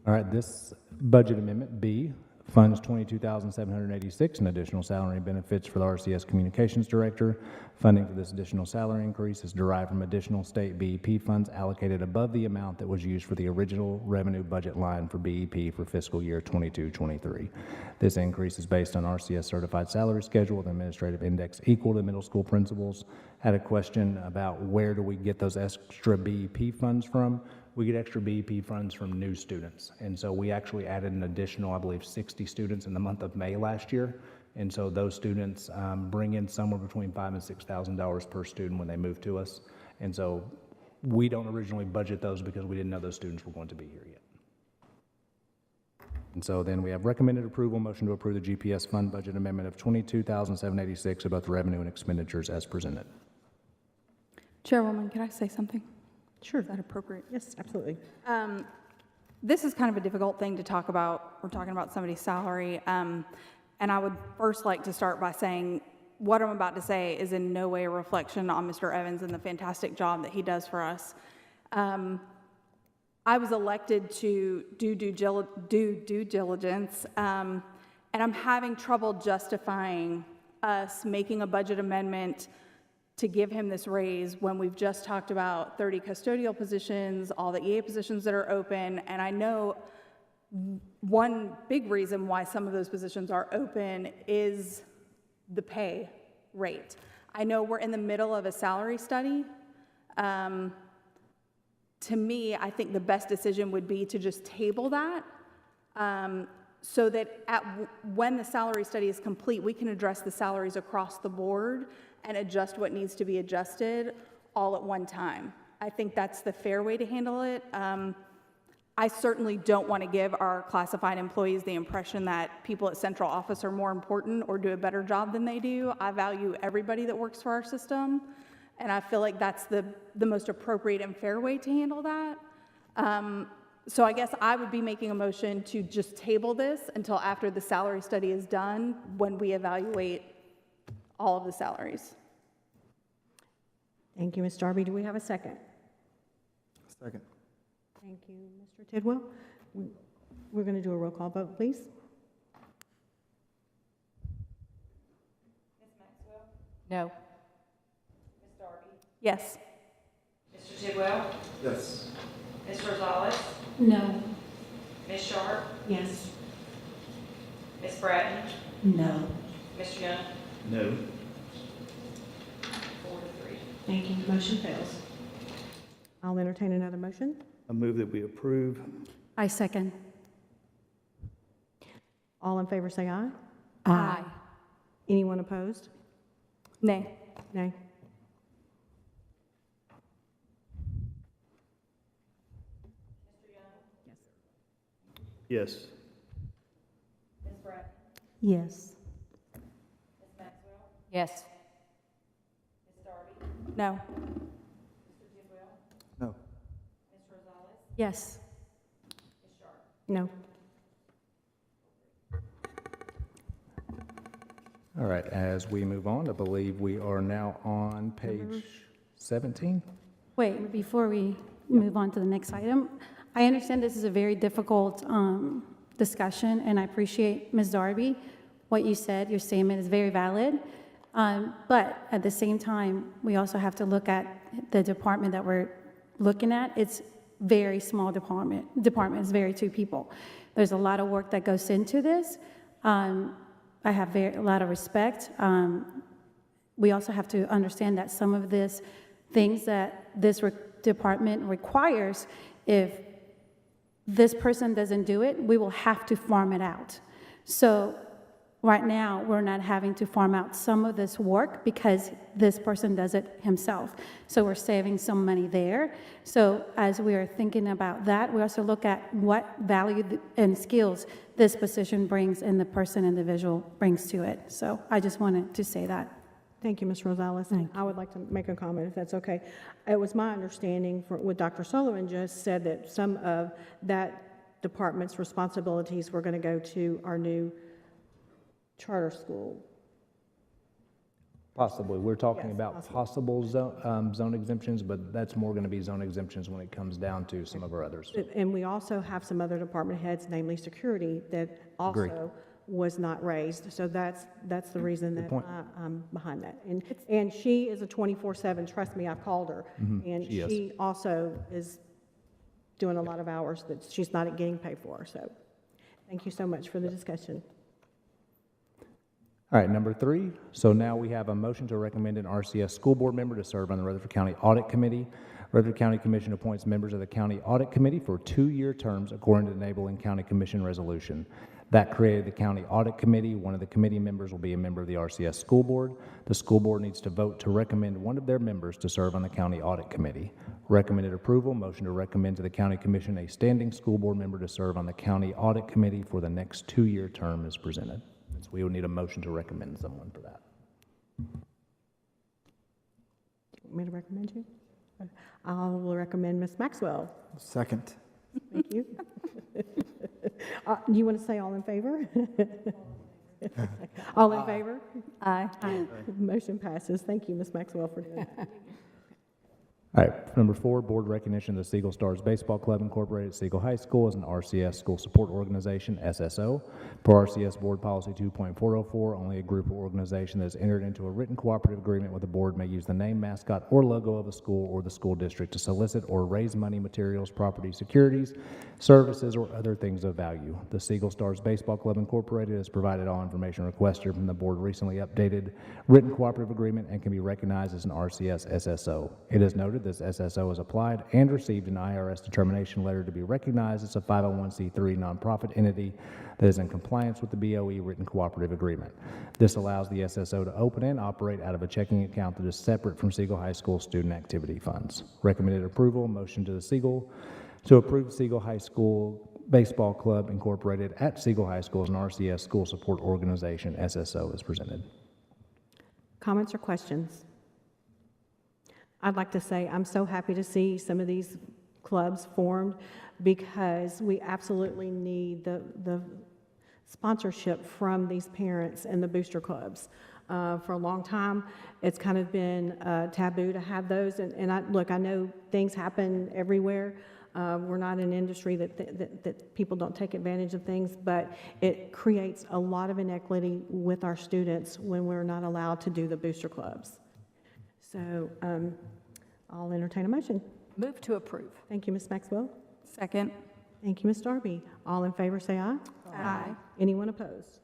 All right, this budget amendment B funds $22,786 in additional salary and benefits for the RCS Communications Director. Funding for this additional salary increase is derived from additional state BEP funds allocated above the amount that was used for the original revenue budget line for BEP for fiscal year 22-23. This increase is based on RCS certified salary schedule with administrative index equal to middle school principals. Had a question about where do we get those extra BEP funds from? We get extra BEP funds from new students. And so we actually added an additional, I believe, 60 students in the month of May last year. And so those students bring in somewhere between $5,000 and $6,000 per student when they move to us. And so we don't originally budget those because we didn't know those students were going to be here yet. And so then we have recommended approval, motion to approve the GPS fund budget amendment of $22,786 of both revenue and expenditures as presented. Chairwoman, can I say something? Sure. Is that appropriate? Yes, absolutely. This is kind of a difficult thing to talk about. We're talking about somebody's salary. And I would first like to start by saying what I'm about to say is in no way a reflection on Mr. Evans and the fantastic job that he does for us. I was elected to do due diligence, and I'm having trouble justifying us making a budget amendment to give him this raise when we've just talked about 30 custodial positions, all the EA positions that are open, and I know one big reason why some of those positions are open is the pay rate. I know we're in the middle of a salary study. To me, I think the best decision would be to just table that so that when the salary study is complete, we can address the salaries across the board and adjust what needs to be adjusted all at one time. I think that's the fair way to handle it. I certainly don't want to give our classified employees the impression that people at central office are more important or do a better job than they do. I value everybody that works for our system, and I feel like that's the most appropriate and fair way to handle that. So I guess I would be making a motion to just table this until after the salary study is done, when we evaluate all of the salaries. Thank you, Ms. Darby. Do we have a second? Second. Thank you, Mr. Tidwell. We're going to do a roll call vote, please. Ms. Maxwell? No. Ms. Darby? Yes. Mr. Tidwell? Yes. Ms. Rosales? No. Ms. Sharp? Yes. Ms. Bratton? No. Mr. Young? No. 4-3. Thank you. Motion fails. I'll entertain another motion. I move that we approve. I second. All in favor, say aye. Aye. Anyone opposed? Nay. Nay. Yes. Ms. Bratton? Yes. Ms. Maxwell? Yes. Ms. Darby? No. Mr. Tidwell? No. Ms. Rosales? Yes. Ms. Sharp? No. All right, as we move on, I believe we are now on page 17. Wait, before we move on to the next item, I understand this is a very difficult discussion, and I appreciate, Ms. Darby, what you said. Your statement is very valid. But at the same time, we also have to look at the department that we're looking at. It's very small department, it's very two people. There's a lot of work that goes into this. I have a lot of respect. We also have to understand that some of this things that this department requires, if this person doesn't do it, we will have to farm it out. So right now, we're not having to farm out some of this work because this person does it himself. So we're saving some money there. So as we are thinking about that, we also look at what value and skills this position brings and the person individual brings to it. So I just wanted to say that. Thank you, Ms. Rosales. I would like to make a comment, if that's okay. It was my understanding what Dr. Sullivan just said, that some of that department's responsibilities were going to go to our new charter school. Possibly. We're talking Yes, about possible zone exemptions, but that's more going to be zone exemptions when it comes down to some of our others. And we also have some other department heads, namely security, that Agreed. also was not raised. So that's the reason that point. I'm behind that. And she is a 24/7, trust me, I've called her. And she is. she also is doing a lot of hours that she's not getting paid for. So thank you so much for the discussion. All right, number 3. So now we have a motion to recommend an RCS school board member to serve on the Rutherford County Audit Committee. Rutherford County Commission appoints members of the County Audit Committee for 2-year terms according to the enabling County Commission resolution. That created the County Audit Committee. One of the committee members will be a member of the RCS School Board. The school board needs to vote to recommend one of their members to serve on the County Audit Committee. Recommended approval, motion to recommend to the County Commission a standing school board member to serve on the County Audit Committee for the next 2-year term is presented. So we will need a motion to recommend someone for that. Want me to recommend you? I will recommend Ms. Maxwell. Second. Thank you. You want to say all in favor? All in favor? Aye. Motion passes. Thank you, Ms. Maxwell, for doing that. All right, number 4, board recognition of the Siegel Stars Baseball Club Incorporated at Siegel High School as an RCS School Support Organization, SSO. Per RCS Board Policy 2.404, only a group or organization that has entered into a written cooperative agreement with the board may use the name, mascot, or logo of a school or the school district to solicit or raise money, materials, property, securities, services, or other things of value. The Siegel Stars Baseball Club Incorporated has provided all information requested from the board recently updated written cooperative agreement and can be recognized as an RCS SSO. It is noted this SSO has applied and received an IRS determination letter to be recognized as a 501c3 nonprofit entity that is in compliance with the BOE written cooperative agreement. This allows the SSO to open and operate out of a checking account that is separate from Siegel High School student activity funds. Recommended approval, motion to the Siegel to approve Siegel High School Baseball Club Incorporated at Siegel High School as an RCS School Support Organization, SSO, is presented. Comments or questions? I'd like to say I'm so happy to see some of these clubs formed because we absolutely need the sponsorship from these parents and the booster clubs. For a long time, it's kind of been taboo to have those. And I know things happen everywhere. We're not an industry that people don't take advantage of things, but it creates a lot of inequity with our students when we're not allowed to do the booster clubs. So I'll entertain a motion. Move to approve. Thank you, Ms. Maxwell. Second. Thank you, Ms. Darby. All in favor, say aye. Aye. Anyone opposed?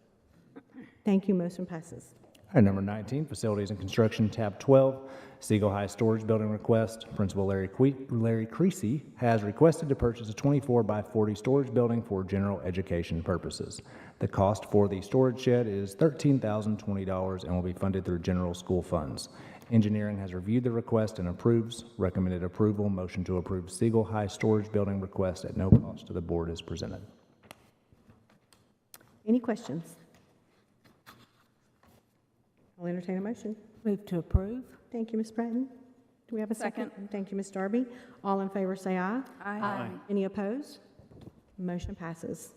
Thank you, motion passes. All right, number 19, Facilities and Construction, tab 12, Siegel High Storage Building Request. Principal Larry Creasy has requested to purchase a 24 by 40 storage building for general education purposes. The cost for the storage shed is $13,020 and will be funded through general school funds. Engineering has reviewed the request and approves. Recommended approval, motion to approve Siegel High Storage Building Request at no cost to the board is presented. Any questions? I'll entertain a motion. Move to approve. Thank you, Ms. Bratton. Do we have a second? Thank you, Ms. Darby. All in favor, say aye. Aye. Any opposed? Motion passes.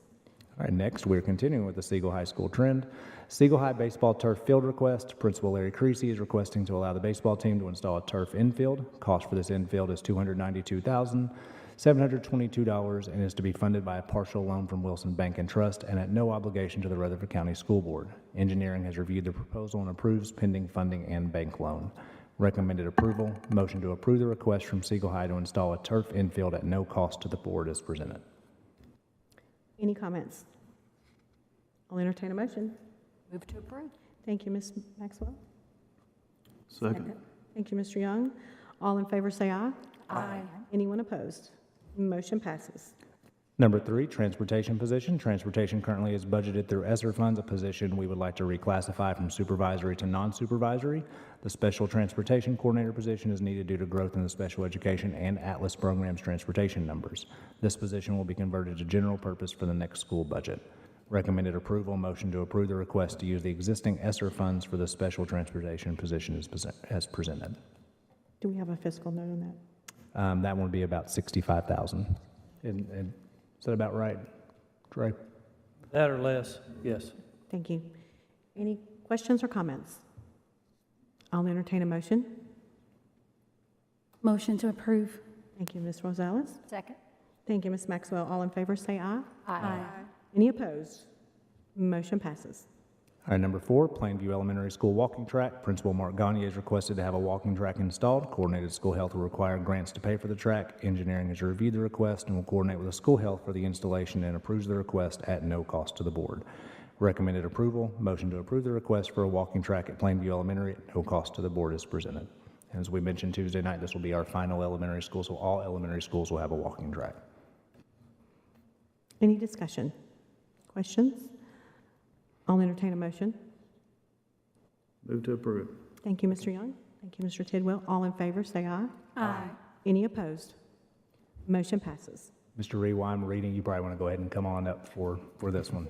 All right, next we're continuing with the Siegel High School trend. Siegel High baseball turf field request. Principal Larry Creasy is requesting to allow the baseball team to install a turf infield. Cost for this infield is $292,722 and is to be funded by a partial loan from Wilson Bank and Trust and at no obligation to the Rutherford County School Board. Engineering has reviewed the proposal and approves pending funding and bank loan. Recommended approval. Motion to approve the request from Siegel High to install a turf infield at no cost to the board is presented. Any comments? I'll entertain a motion. Move to approve. Thank you, Ms. Maxwell. Second. Thank you, Mr. Young. All in favor say aye. Aye. Anyone opposed? Motion passes. Number 3, transportation position. Transportation currently is budgeted through ESSER funds, a position we would like to reclassify from supervisory to non-supervisory. The special transportation coordinator position is needed due to growth in the special education and Atlas programs transportation numbers. This position will be converted to general purpose for the next school budget. Recommended approval. Motion to approve the request to use the existing ESSER funds for the special transportation position as presented. Do we have a fiscal note on that? That one would be about $65,000. And is that about right, Trey? That or less, yes. Thank you. Any questions or comments? I'll entertain a motion. Motion to approve. Thank you, Ms. Rosales. Second. Thank you, Ms. Maxwell. All in favor say aye. Aye. Any opposed? Motion passes. All right, number 4, Plainview Elementary School walking track. Principal Mark Gagne has requested to have a walking track installed. Coordinated School Health will require grants to pay for the track. Engineering has reviewed the request and will coordinate with the School Health for the installation and approves the request at no cost to the board. Recommended approval. Motion to approve the request for a walking track at Plainview Elementary at no cost to the board is presented. And as we mentioned Tuesday night, this will be our final elementary school, so all elementary schools will have a walking track. Any discussion? Questions? I'll entertain a motion. Move to approve. Thank you, Mr. Young. Thank you, Mr. Tidwell. All in favor say aye. Aye. Any opposed? Motion passes. Mr. Ree, while I'm reading, you probably want to go ahead and come on up for this one.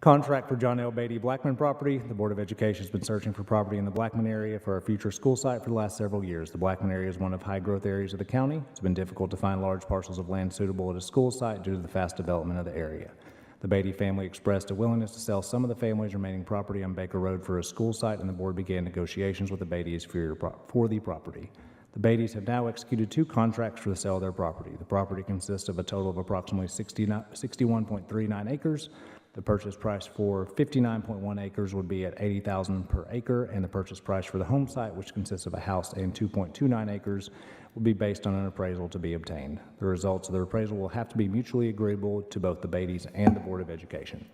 Contract for John L. Beatty Blackman property. The Board of Education has been searching for property in the Blackman area for a future school site for the last several years. The Blackman area is one of high-growth areas of the county. It's been difficult to find large parcels of land suitable at a school site due to the fast development of the area. The Beatty family expressed a willingness to sell some of the family's remaining property on Baker Road for a school site, and the board began negotiations with the Beatties for the property. The Beatties have now executed 2 contracts for the sale of their property. The property consists of a total of approximately 61.39 acres. The purchase price for 59.1 acres would be at $80,000 per acre, and the purchase price for the home site, which consists of a house and 2.29 acres, will be based on an appraisal to be obtained. The results of the appraisal will have to be mutually agreeable to both the Beatties and the Board of Education.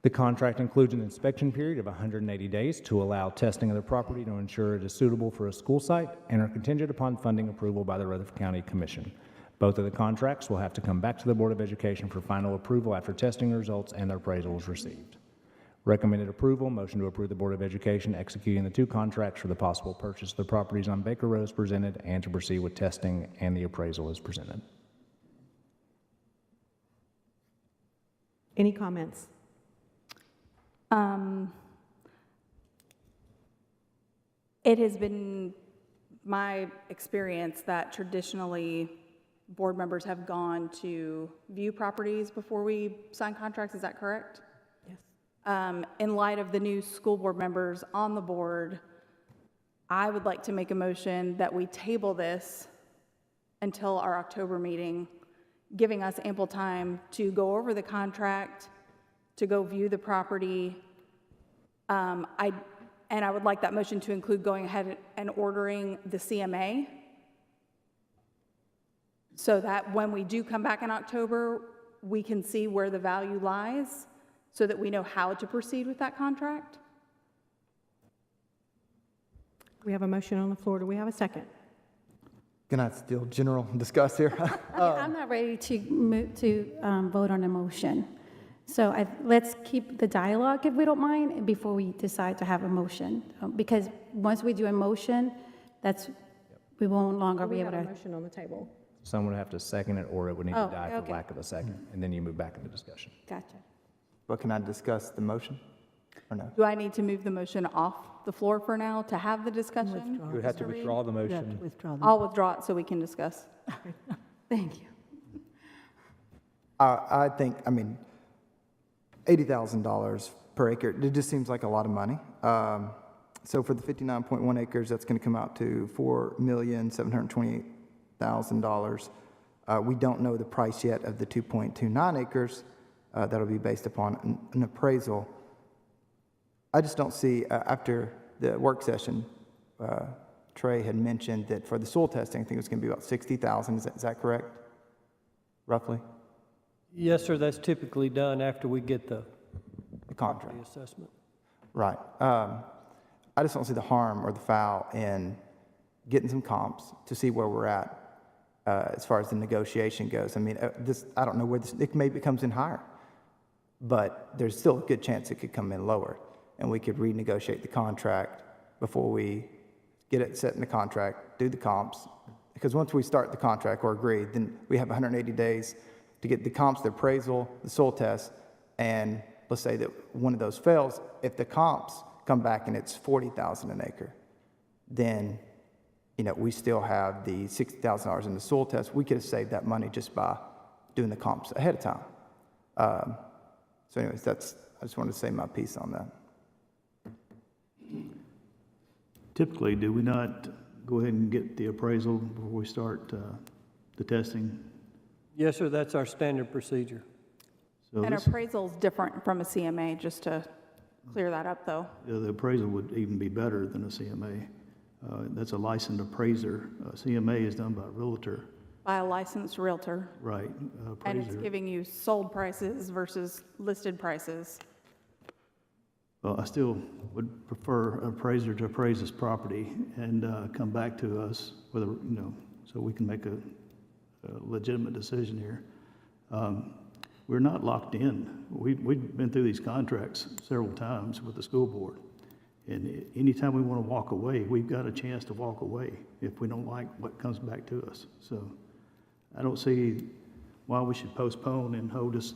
The contract includes an inspection period of 180 days to allow testing of the property to ensure it is suitable for a school site and are contingent upon funding approval by the Rutherford County Commission. Both of the contracts will have to come back to the Board of Education for final approval after testing results and their appraisal is received. Recommended approval. Motion to approve the Board of Education executing the 2 contracts for the possible purchase of the properties on Baker Road is presented and to proceed with testing and the appraisal is presented. Any comments? It has been my experience that traditionally board members have gone to view properties before we sign contracts. Is that correct? Yes. In light of the new school board members on the board, I would like to make a motion that we table this until our October meeting, giving us ample time to go over the contract, to go view the property. And I would like that motion to include going ahead and ordering the CMA so that when we do come back in October, we can see where the value lies so that we know how to proceed with that contract. We have a motion on the floor. Do we have a second? Can I still general discuss here? I'm not ready to move to vote on a motion. So let's keep the dialogue, if we don't mind, before we decide to have a motion. Because once we do a motion, we won't longer be able to. We have a motion on the table. Someone would have to second it, or it would need to die okay. for lack of a second, and then you move back into discussion. Gotcha. But can I discuss the motion or no? Do I need to move the motion off the floor for now to have the discussion? You would have to withdraw the motion. I'll withdraw it so we can discuss. Thank you. I think, $80,000 per acre, it just seems like a lot of money. So for the 59.1 acres, that's going to come out to $4,728,000. We don't know the price yet of the 2.29 acres. That'll be based upon an appraisal. I just don't see, after the work session, Trey had mentioned that for the soil testing, I think it was going to be about 60,000. Is that correct? Roughly? Yes, sir, that's typically done after we get the contract property assessment. Right. I just don't see the harm or the foul in getting some comps to see where we're at as far as the negotiation goes. I mean, I don't know where it maybe comes in higher, but there's still a good chance it could come in lower, and we could renegotiate the contract before we get it set in the contract, do the comps, because once we start the contract or agree, then we have 180 days to get the comps, the appraisal, the soil test, and let's say that one of those fails. If the comps come back and it's 40,000 an acre, then we still have the $60,000 in the soil test. We could have saved that money just by doing the comps ahead of time. So anyways, I just wanted to say my piece on that. Typically, do we not go ahead and get the appraisal before we start the testing? Yes, sir, that's our standard procedure. So An appraisal is different from a CMA, just to clear that up, though. the appraisal would even be better than a CMA. That's a licensed appraiser. CMA is done by a realtor. By a licensed realtor. Right. And it's giving you sold prices versus listed prices. Well, I still would prefer an appraiser to appraise this property and come back to us with so we can make a legitimate decision here. We're not locked in. We've been through these contracts several times with the school board. And anytime we want to walk away, we've got a chance to walk away if we don't like what comes back to us. So I don't see why we should postpone and hold this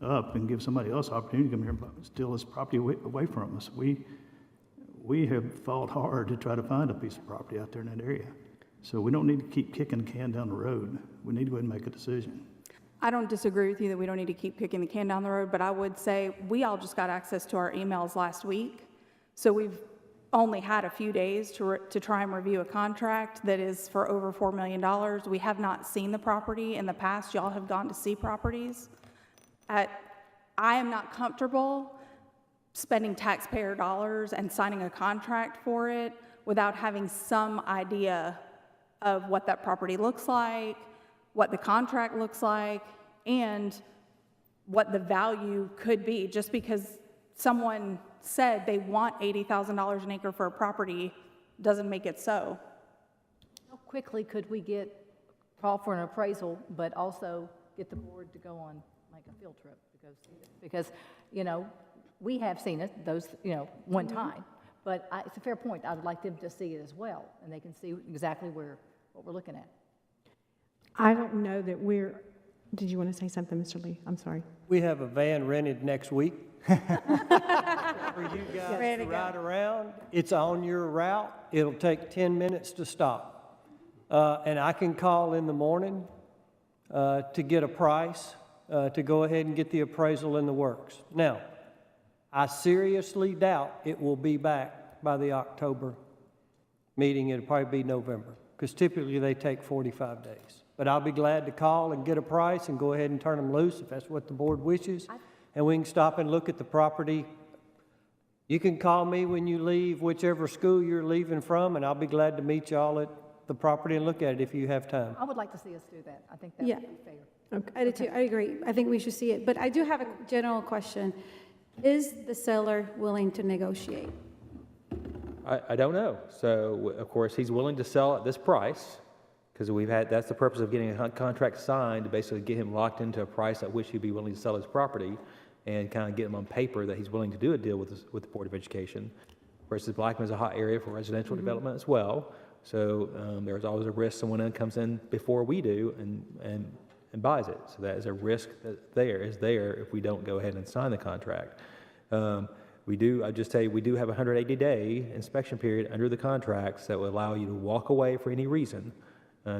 up and give somebody else opportunity to come here and steal this property away from us. We have fought hard to try to find a piece of property out there in that area. So we don't need to keep kicking the can down the road. We need to go ahead and make a decision. I don't disagree with you that we don't need to keep kicking the can down the road, but I would say we all just got access to our emails last week. So we've only had a few days to try and review a contract that is for over $4 million. We have not seen the property in the past. Y'all have gone to see properties. I am not comfortable spending taxpayer dollars and signing a contract for it without having some idea of what that property looks like, what the contract looks like, and what the value could be. Just because someone said they want $80,000 an acre for a property doesn't make it so. How quickly could we call for an appraisal, but also get the board to go on like a field trip to go see it? Because, we have seen it, one time, but it's a fair point. I'd like them to see it as well, and they can see exactly what we're looking at. I don't know that did you want to say something, Mr. Lee? I'm sorry. We have a van rented next week for you guys to ride around. It's on your route. It'll take 10 minutes to stop. And I can call in the morning to get a price, to go ahead and get the appraisal in the works. Now, I seriously doubt it will be back by the October meeting. It'll probably be November, because typically they take 45 days. But I'll be glad to call and get a price and go ahead and turn them loose if that's what the board wishes. And we can stop and look at the property. You can call me when you leave, whichever school you're leaving from, and I'll be glad to meet y'all at the property and look at it if you have time. I would like to see us do that. I think that would be fair. Okay. I do too. I agree. I think we should see it. But I do have a general question. Is the seller willing to negotiate? I don't know. So, of course, he's willing to sell at this price because that's the purpose of getting a contract signed, to basically get him locked into a price at which he'd be willing to sell his property and kind of get him on paper that he's willing to do a deal with the Board of Education. Versus Blackman is a hot area for residential development as well. So there's always a risk someone comes in before we do and buys it. So that is a risk that is there if we don't go ahead and sign the contract. We do have a 180-day inspection period under the contracts that will allow you to walk away for any reason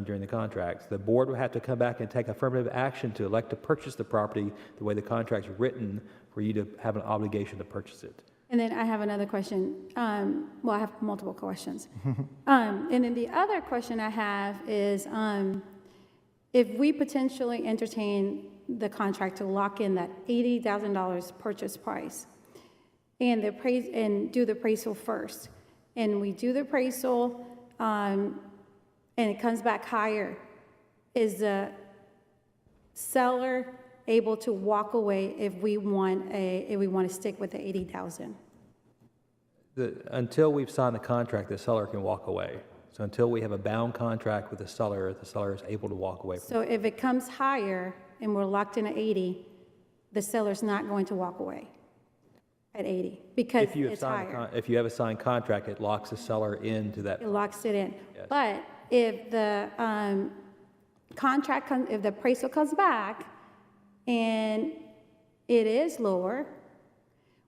during the contracts. The board will have to come back and take affirmative action to elect to purchase the property the way the contract's written for you to have an obligation to purchase it. And then I have another question. Well, I have multiple questions. And then the other question I have is, if we potentially entertain the contract to lock in that $80,000 purchase price and do the appraisal first, and we do the appraisal, and it comes back higher, is the seller able to walk away if we want to stick with the 80,000? Until we've signed the contract, the seller can walk away. So until we have a bound contract with the seller is able to walk away from So if it comes higher and we're locked in at 80, the seller's not going to walk away at 80 because it's higher. If you have a signed contract, it locks the seller into that. It locks it in. Yes. But if the if the appraisal comes back and it is lower,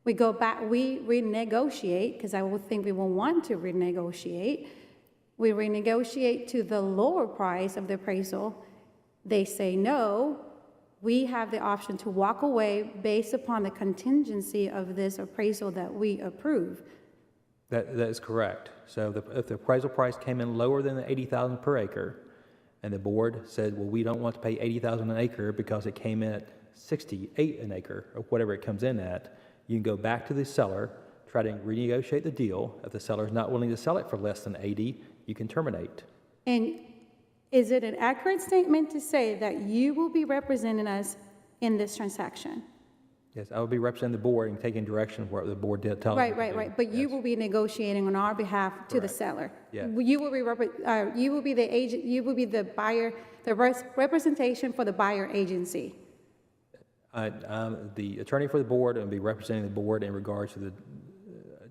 we go back, we renegotiate, because I would think we will want to renegotiate. We renegotiate to the lower price of the appraisal. They say no. We have the option to walk away based upon the contingency of this appraisal that we approve. That is correct. So if the appraisal price came in lower than the 80,000 per acre, and the board said, well, we don't want to pay 80,000 an acre because it came in at 68 an acre, or whatever it comes in at, you can go back to the seller, try to renegotiate the deal. If the seller is not willing to sell it for less than 80, you can terminate. And is it an accurate statement to say that you will be representing us in this transaction? Yes, I will be representing the board and taking direction of what the board did tell me. Right. But you will be negotiating on our behalf to the seller. Yes. You will be the agent. You will be the buyer, the representation for the buyer agency. I'm the attorney for the board and be representing the board in regards to the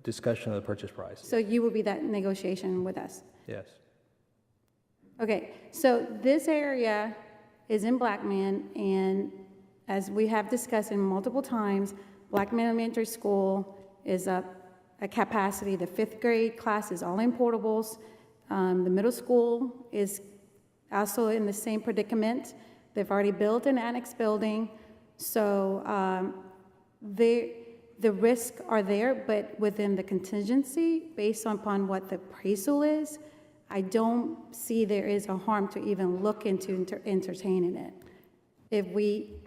discussion of the purchase price. So you will be that negotiation with us. Yes. Okay, so this area is in Blackman, and as we have discussed in multiple times, Blackman Elementary School is up at capacity. The 5th grade class is all in portables. The middle school is also in the same predicament. They've already built an annex building, so the risks are there, but within the contingency, based upon what the appraisal is, I don't see there is a harm to even look into entertaining it if we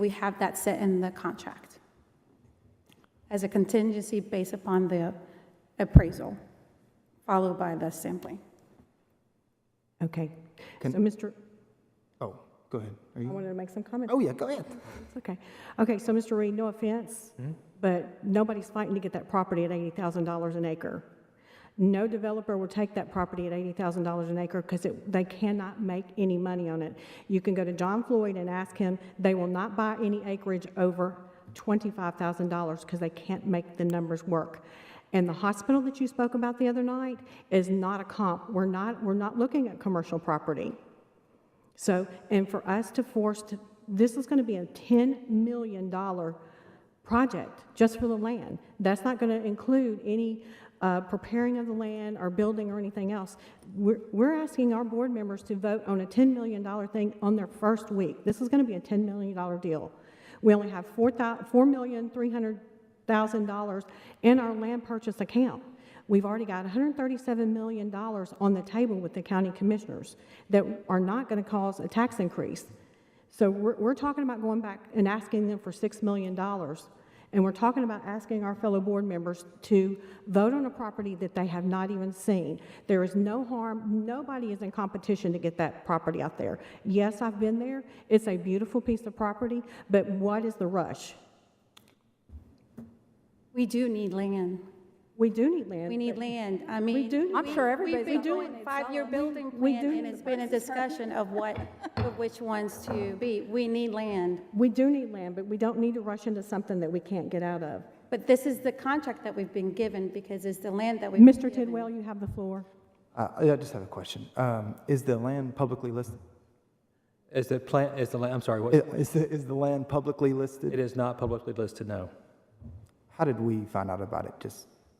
have that set in the contract as a contingency based upon the appraisal, followed by the sampling. Okay. So Mr. Oh, go ahead. I wanted to make some comments. Oh, yeah, go ahead. It's okay. Okay, so Mr. Reed, no offense, but nobody's fighting to get that property at $80,000 an acre. No developer will take that property at $80,000 an acre because they cannot make any money on it. You can go to John Floyd and ask him. They will not buy any acreage over $25,000 because they can't make the numbers work. And the hospital that you spoke about the other night is not a comp. We're not looking at commercial property. So, and for us to this is going to be a $10 million project just for the land. That's not going to include any preparing of the land or building or anything else. We're asking our board members to vote on a $10 million thing on their first week. This is going to be a $10 million deal. We only have $4,300,000 in our land purchase account. We've already got $137 million on the table with the county commissioners that are not going to cause a tax increase. So we're talking about going back and asking them for $6 million. And we're talking about asking our fellow board members to vote on a property that they have not even seen. There is no harm. Nobody is in competition to get that property out there. Yes, I've been there. It's a beautiful piece of property, but what is the rush? We do need land. We do need land. We need land. I mean, I'm sure everybody's we've been doing doing 5-year building plan, and it's been a discussion of which ones to be. We need land. We do need land, but we don't need to rush into something that we can't get out of. But this is the contract that we've been given because it's the land that we've been Mr. given. Tidwell, you have the floor. I just have a question. Is the land publicly listed? Is the land, I'm sorry, what? Is the land publicly listed? It is not publicly listed, no. How did we find out about it?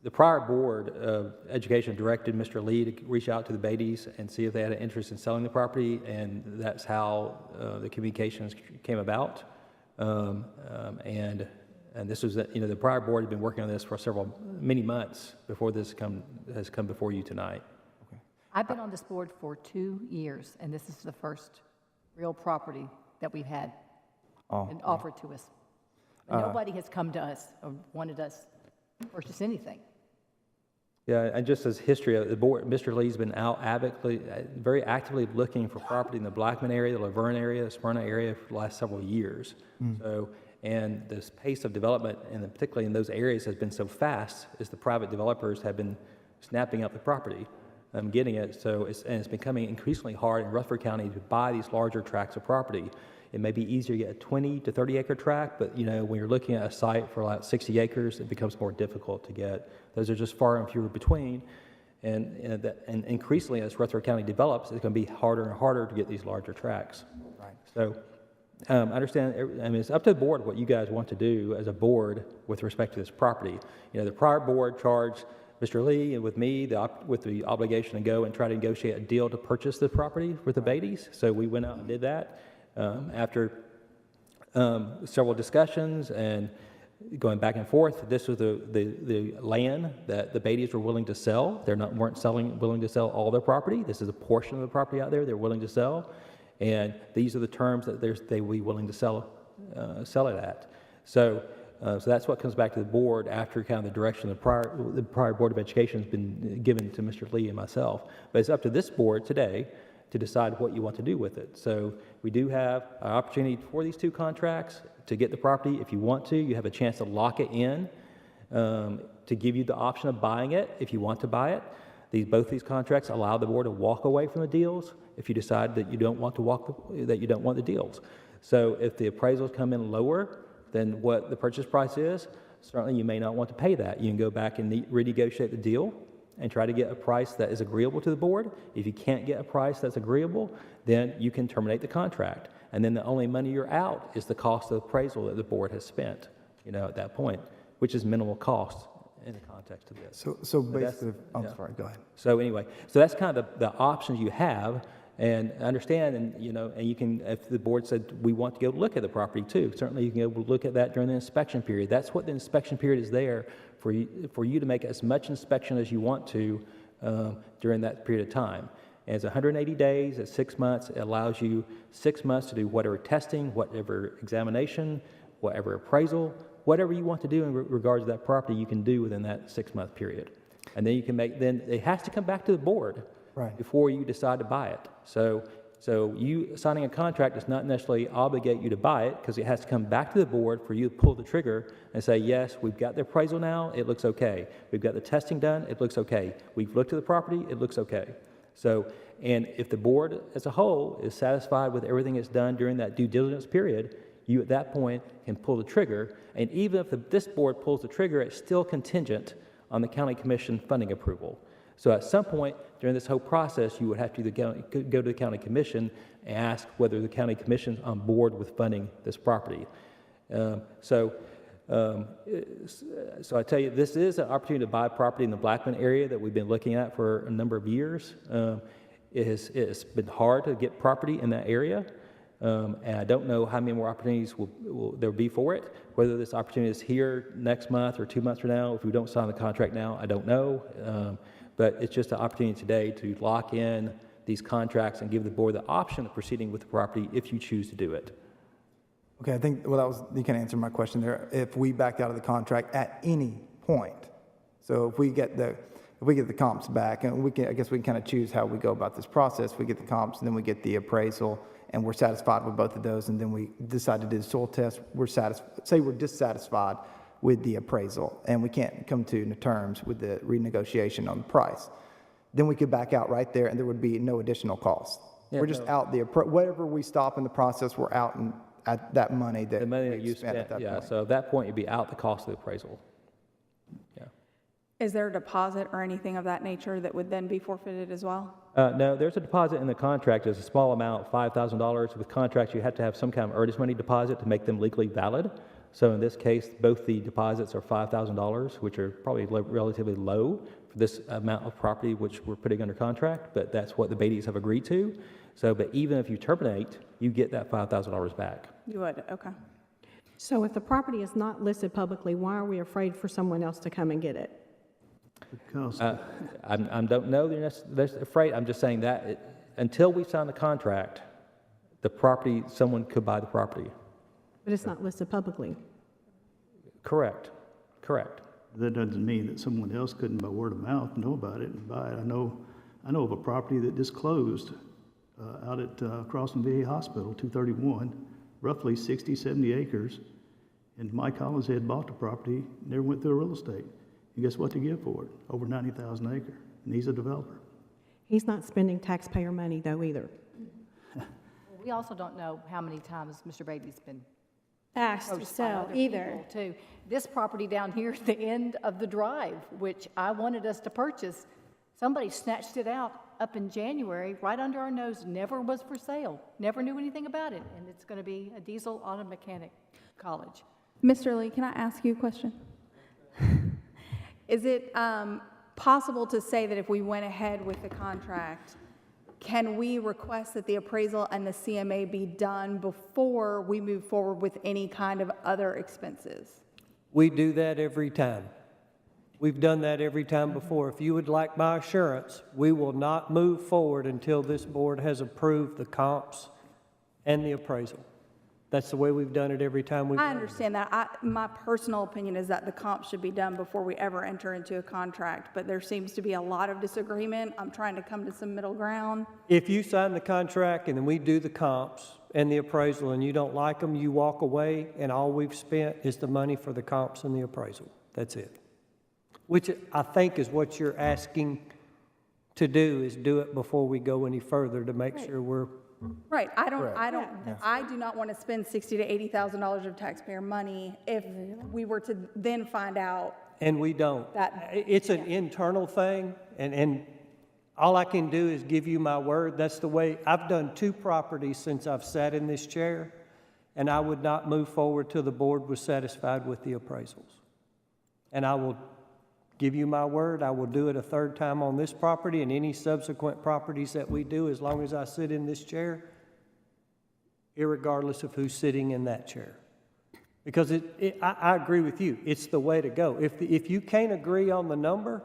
The prior board of education directed Mr. Lee to reach out to the Beatties and see if they had an interest in selling the property, and that's how the communications came about. And this was, the prior board had been working on this for many months before this has come before you tonight. Okay. I've been on this board for 2 years, and this is the first real property that we've had and offered to us. Nobody has come to us or wanted us to purchase anything. Yeah, and just as history of the board, Mr. Lee's been out very actively looking for property in the Blackman area, the Laverne area, the Smyrna area for the last several years. So, and this pace of development, and particularly in those areas, has been so fast as the private developers have been snapping up the property, getting it. So it's becoming increasingly hard in Rutherford County to buy these larger tracts of property. It may be easier to get a 20 to 30 acre tract, but when you're looking at a site for like 60 acres, it becomes more difficult to get. Those are just far and fewer between. And increasingly, as Rutherford County develops, it's going to be harder and harder to get these larger tracts. Right. So I understand, it's up to the board what you guys want to do as a board with respect to this property. The prior board charged Mr. Lee and with me with the obligation to go and try to negotiate a deal to purchase the property with the Beatties. So we went out and did that. After several discussions and going back and forth, this was the land that the Beatties were willing to sell. They weren't willing to sell all their property. This is a portion of the property out there they're willing to sell, and these are the terms that they will be willing to sell it at. So that's what comes back to the board after kind of the direction the prior Board of Education has been given to Mr. Lee and myself. But it's up to this board today to decide what you want to do with it. So we do have an opportunity for these two contracts to get the property. If you want to, you have a chance to lock it in, to give you the option of buying it if you want to buy it. Both these contracts allow the board to walk away from the deals if you decide that you don't want the deals. So if the appraisals come in lower than what the purchase price is, certainly you may not want to pay that. You can go back and renegotiate the deal and try to get a price that is agreeable to the board. If you can't get a price that's agreeable, then you can terminate the contract. And then the only money you're out is the cost of appraisal that the board has spent, at that point, which is minimal cost in the context of this. So basically, sorry, go ahead. So anyway, so that's kind of the options you have, and understand, and you can, if the board said we want to go look at the property too, certainly you can go look at that during the inspection period. That's what the inspection period is there for you to make as much inspection as you want to during that period of time. And it's 180 days, it's 6 months. It allows you 6 months to do whatever testing, whatever examination, whatever appraisal, whatever you want to do in regards to that property, you can do within that 6 month period. And then then it has to come back to the board before you decide to buy it. So you signing a contract does not necessarily obligate you to buy it, because it has to come back to the board for you to pull the trigger and say, yes, we've got the appraisal now, it looks okay. We've got the testing done, it looks okay. We've looked at the property, it looks okay. So, and if the board as a whole is satisfied with everything that's done during that due diligence period, you at that point can pull the trigger. And even if this board pulls the trigger, it's still contingent on the county commission funding approval. So at some point during this whole process, you would have to go to the county commission and ask whether the county commission's on board with funding this property. So I tell you, this is an opportunity to buy property in the Blackman area that we've been looking at for a number of years. It's been hard to get property in that area, and I don't know how many more opportunities there'll be for it. Whether this opportunity is here next month or 2 months from now, if we don't sign the contract now, I don't know. But it's just an opportunity today to lock in these contracts and give the board the option of proceeding with the property if you choose to do it. Okay, I think, you can answer my question there. If we back out of the contract at any point, so if we get the comps back, and I guess we can kind of choose how we go about this process. We get the comps, and then we get the appraisal, and we're satisfied with both of those, and then we decide to do the soil test. Say we're dissatisfied with the appraisal, and we can't come to terms with the renegotiation on the price. Then we could back out right there, and there would be no additional cost. We're just out whatever we stop in the process, we're out at that money that you spent at that point. So at that point, you'd be out the cost of the appraisal. Yeah. Is there a deposit or anything of that nature that would then be forfeited as well? No, there's a deposit in the contract. There's a small amount, $5,000. With contracts, you have to have some kind of earnest money deposit to make them legally valid. So in this case, both the deposits are $5,000, which are probably relatively low for this amount of property which we're putting under contract, but that's what the Beatties have agreed to. So, but even if you terminate, you get that $5,000 back. You would, okay. So if the property is not listed publicly, why are we afraid for someone else to come and get it? Because I don't know they're afraid. I'm just saying that until we sign the contract, someone could buy the property. But it's not listed publicly. Correct. That doesn't mean that someone else couldn't, by word of mouth, know about it and buy it. I know of a property that just closed out at across from VA Hospital, 231, roughly 60, 70 acres. And Mike Collins had bought the property, never went through a real estate. And guess what they give for it? Over 90,000 an acre. And he's a developer. He's not spending taxpayer money, though, either. We also don't know how many times Mr. Beatty's been Asked to approached by sell other either. people, too. This property down here at the end of the drive, which I wanted us to purchase, somebody snatched it out up in January, right under our nose, never was for sale, never knew anything about it, and it's going to be a diesel auto mechanic college. Mr. Lee, can I ask you a question? Is it possible to say that if we went ahead with the contract, can we request that the appraisal and the CMA be done before we move forward with any kind of other expenses? We do that every time. We've done that every time before. If you would like my assurance, we will not move forward until this board has approved the comps and the appraisal. That's the way we've done it every time we've done it. I understand that. My personal opinion is that the comp should be done before we ever enter into a contract, but there seems to be a lot of disagreement. I'm trying to come to some middle ground. If you sign the contract and then we do the comps and the appraisal and you don't like them, you walk away and all we've spent is the money for the comps and the appraisal. That's it. Which I think is what you're asking to do, is do it before we go any further to make sure we're... Right. I do not want to spend $60,000 to $80,000 of taxpayer money if we were to then find out. And we don't. It's an internal thing, and all I can do is give you my word. That's the way. I've done 2 properties since I've sat in this chair, and I would not move forward till the board was satisfied with the appraisals. And I will give you my word, I will do it a 3rd time on this property and any subsequent properties that we do, as long as I sit in this chair, irregardless of who's sitting in that chair. Because I agree with you, it's the way to go. If you can't agree on the number,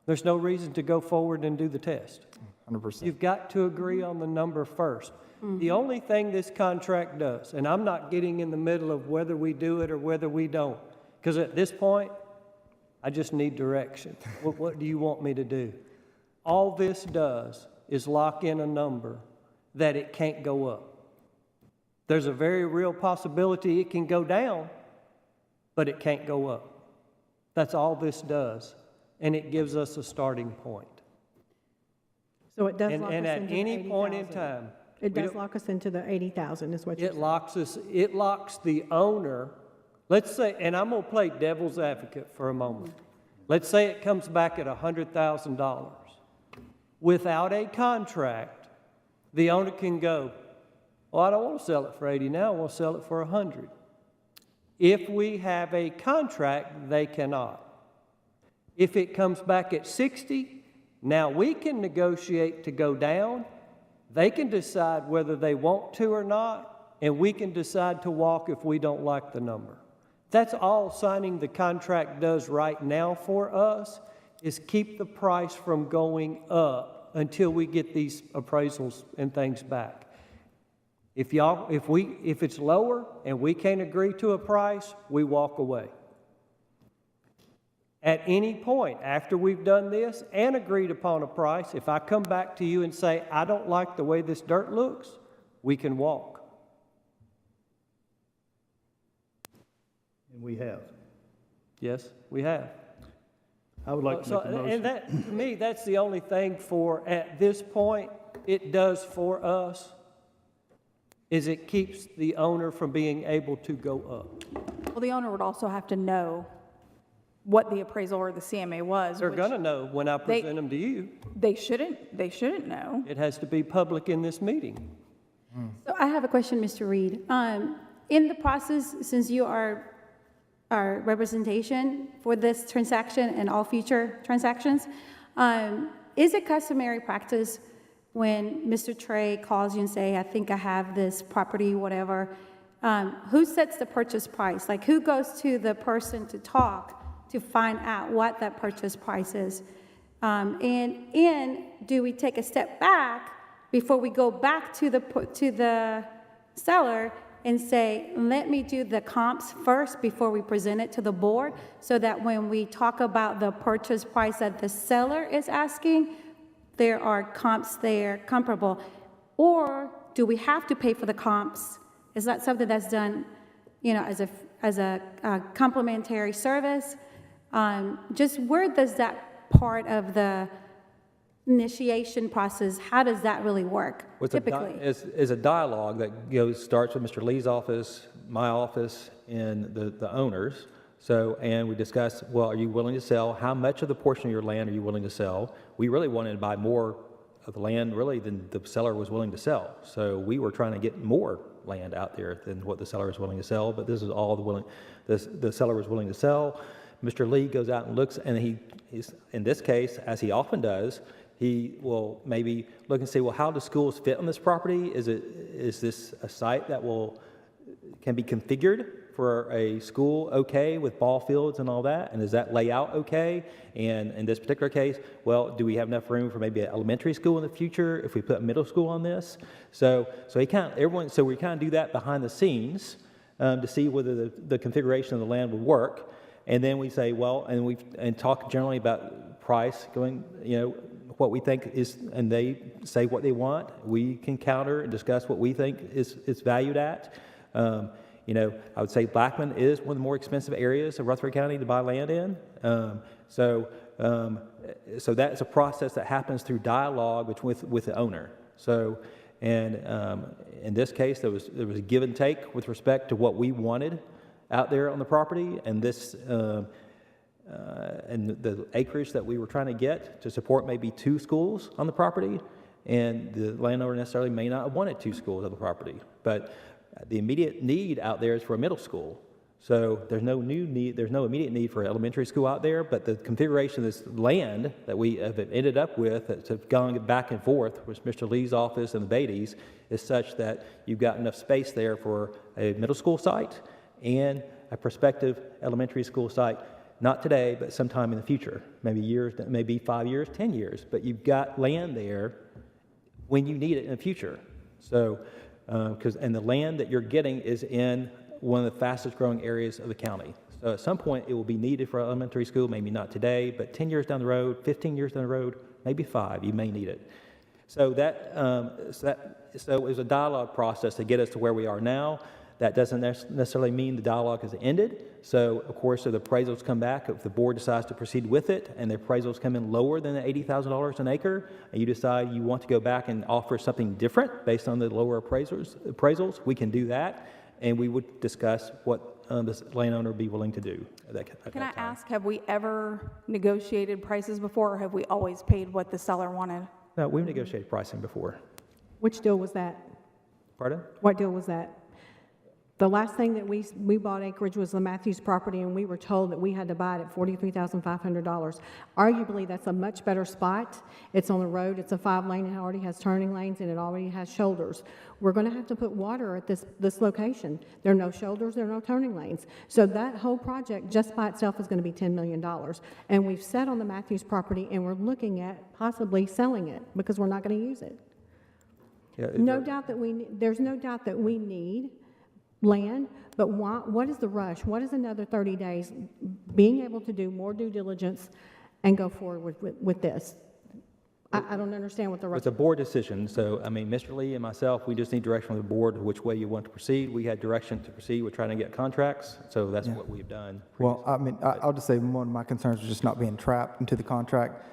there's no reason to go forward and do the test. 100%. You've got to agree on the number first. The only thing this contract does, and I'm not getting in the middle of whether we do it or whether we don't, because at this point, I just need direction. What do you want me to do? All this does is lock in a number that it can't go up. There's a very real possibility it can go down, but it can't go up. That's all this does, and it gives us a starting point. So it does lock us And into at the any 80,000. point in time, It does lock us into the 80,000 is what you're saying. it locks the owner. Let's say, and I'm going to play devil's advocate for a moment. Let's say it comes back at $100,000. Without a contract, the owner can go, well, I don't want to sell it for 80 now, I want to sell it for 100. If we have a contract, they cannot. If it comes back at 60, now we can negotiate to go down. They can decide whether they want to or not, and we can decide to walk if we don't like the number. That's all signing the contract does right now for us, is keep the price from going up until we get these appraisals and things back. If it's lower and we can't agree to a price, we walk away. At any point after we've done this and agreed upon a price, if I come back to you and say, I don't like the way this dirt looks, we can walk. And we have. Yes, we have. I would like to make a motion. And that, to me, that's the only thing for, at this point, it does for us, is it keeps the owner from being able to go up. Well, the owner would also have to know what the appraisal or the CMA was. They're going to know when I present them to you. They shouldn't know. It has to be public in this meeting. So I have a question, Mr. Reed. In the process, since you are our representation for this transaction and all future transactions, is it customary practice when Mr. Trey calls you and say, I think I have this property, whatever, who sets the purchase price? Like, who goes to the person to talk to find out what that purchase price is? And do we take a step back before we go back to the seller and say, let me do the comps first before we present it to the board, so that when we talk about the purchase price that the seller is asking, there are comps there comparable? Or do we have to pay for the comps? Is that something that's done, as a complimentary service? Just where does that part of the initiation process, how does that really work typically? It's a dialogue that starts with Mr. Lee's office, my office, and the owners. So, and we discuss, well, are you willing to sell? How much of the portion of your land are you willing to sell? We really wanted to buy more of the land, really, than the seller was willing to sell. So we were trying to get more land out there than what the seller was willing to sell, but this is all the seller was willing to sell. Mr. Lee goes out and looks, and he's, in this case, as he often does, he will maybe look and say, well, how do schools fit on this property? Is this a site that can be configured for a school okay with ball fields and all that? And is that layout okay? And in this particular case, well, do we have enough room for maybe an elementary school in the future if we put a middle school on this? So we kind of do that behind the scenes to see whether the configuration of the land would work. And then we say, well, and talk generally about price, going, what we think is, and they say what they want. We can counter and discuss what we think is valued at. I would say Blackman is one of the more expensive areas of Rutherford County to buy land in. So that's a process that happens through dialogue with the owner. So, and in this case, there was a give and take with respect to what we wanted out there on the property, and this and the acreage that we were trying to get to support maybe 2 schools on the property, and the landowner necessarily may not have wanted 2 schools on the property, but the immediate need out there is for a middle school. So there's no immediate need for an elementary school out there, but the configuration of this land that we have ended up with, that's gone back and forth with Mr. Lee's office and the Beatties, is such that you've got enough space there for a middle school site and a prospective elementary school site, not today, but sometime in the future, maybe 5 years, 10 years, but you've got land there when you need it in the future. So, and the land that you're getting is in one of the fastest growing areas of the county. So at some point it will be needed for elementary school, maybe not today, but 10 years down the road, 15 years down the road, maybe 5, you may need it. So so it was a dialogue process to get us to where we are now. That doesn't necessarily mean the dialogue has ended. So, of course, if the appraisals come back, if the board decides to proceed with it, and the appraisals come in lower than the $80,000 an acre, and you decide you want to go back and offer something different based on the lower appraisals, we can do that, and we would discuss what the landowner would be willing to do at that time. Can I ask, have we ever negotiated prices before, or have we always paid what the seller wanted? No, we've negotiated pricing before. Which deal was that? Pardon? What deal was that? The last thing that we bought acreage was the Matthews property, and we were told that we had to buy it at $43,500. Arguably, that's a much better spot. It's on the road. It's a 5-lane. It already has turning lanes, and it already has shoulders. We're going to have to put water at this location. There are no shoulders. There are no turning lanes. So that whole project just by itself is going to be $10 million. And we've set on the Matthews property, and we're looking at possibly selling it because we're not going to use it. Yeah, there's no doubt that we need land, but what is the rush? What is another 30 days? Being able to do more due diligence and go forward with this. I don't understand what the rush is. It's a board decision. So, Mr. Lee and myself, we just need direction from the board which way you want to proceed. We had direction to proceed with trying to get contracts, so that's what we've done. Well, I'll just say one of my concerns was just not being trapped into the contract.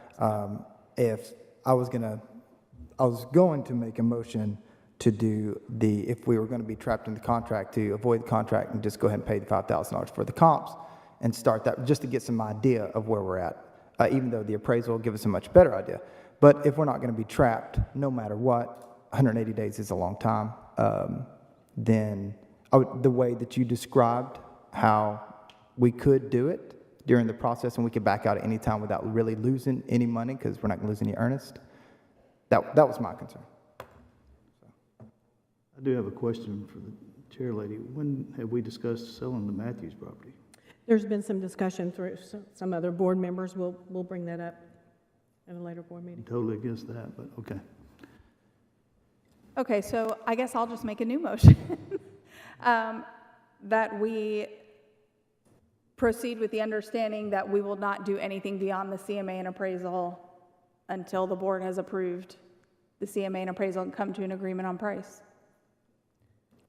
If I was going to make a motion to do if we were going to be trapped in the contract, to avoid the contract and just go ahead and pay the $5,000 for the comps and start that, just to get some idea of where we're at, even though the appraisal will give us a much better idea. But if we're not going to be trapped, no matter what, 180 days is a long time, then the way that you described how we could do it during the process and we could back out at any time without really losing any money because we're not going to lose any earnest, that was my concern. I do have a question for the chair lady. When have we discussed selling the Matthews property? There's been some discussion through some other board members. We'll bring that up at a later board meeting. I'm totally against that, but okay. Okay, so I guess I'll just make a new motion. that we proceed with the understanding that we will not do anything beyond the CMA and appraisal until the board has approved the CMA and appraisal and come to an agreement on price.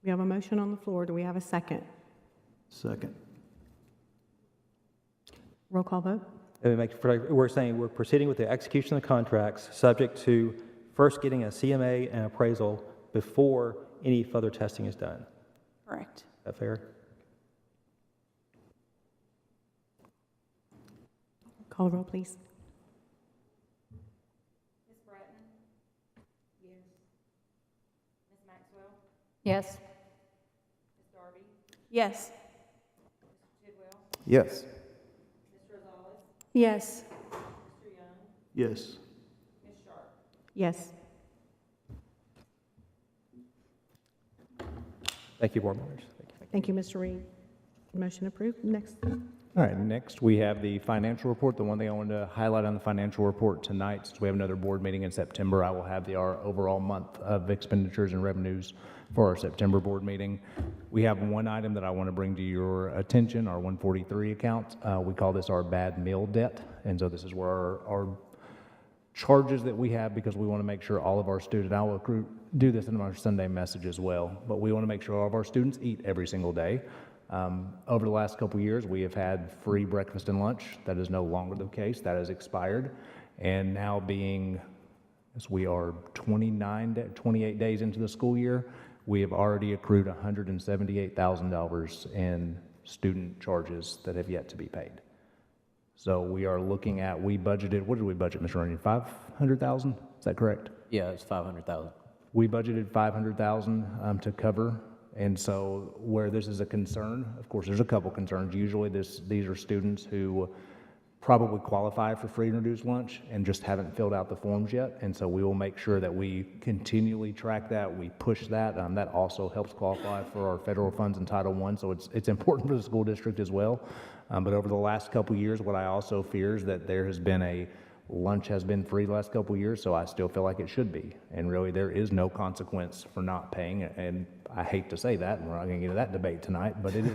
We have a motion on the floor. Do we have a second? Second. Roll call vote. We're saying we're proceeding with the execution of the contracts, subject to first getting a CMA and appraisal before any further testing is done. Correct. Is that fair? Call the roll, please. Ms. Bratton? Yes. Ms. Maxwell? Yes. Ms. Darby? Yes. Mr. Tidwell? Yes. Ms. Rosales? Yes. Mr. Young? Yes. Ms. Sharp? Yes. Thank you, board members. Thank you, Mr. Reed. Motion approved. Next. All right, next we have the financial report. The one thing I wanted to highlight on the financial report tonight, since we have another board meeting in September, I will have our overall month of expenditures and revenues for our September board meeting. We have one item that I want to bring to your attention, our 143 account. We call this our bad meal debt, and so this is where our charges that we have, because we want to make sure all of our students, I will do this in our Sunday message as well, but we want to make sure all of our students eat every single day. Over the last couple years, we have had free breakfast and lunch. That is no longer the case. That has expired. And now being, as we are 28 days into the school year, we have already accrued $178,000 in student charges that have yet to be paid. So we are looking at, we budgeted, what did we budget, Mr. Runyon, 500,000? Is that correct? Yeah, it's 500,000. We budgeted 500,000 to cover. And so where this is a concern, of course, there's a couple concerns. Usually these are students who probably qualify for free and reduced lunch and just haven't filled out the forms yet. And so we will make sure that we continually track that, we push that. That also helps qualify for our federal funds in Title I. So it's important for the school district as well. But over the last couple years, what I also fear is that there has been lunch has been free the last couple of years, so I still feel like it should be. And really, there is no consequence for not paying. And I hate to say that, and we're not going to get into that debate tonight, but it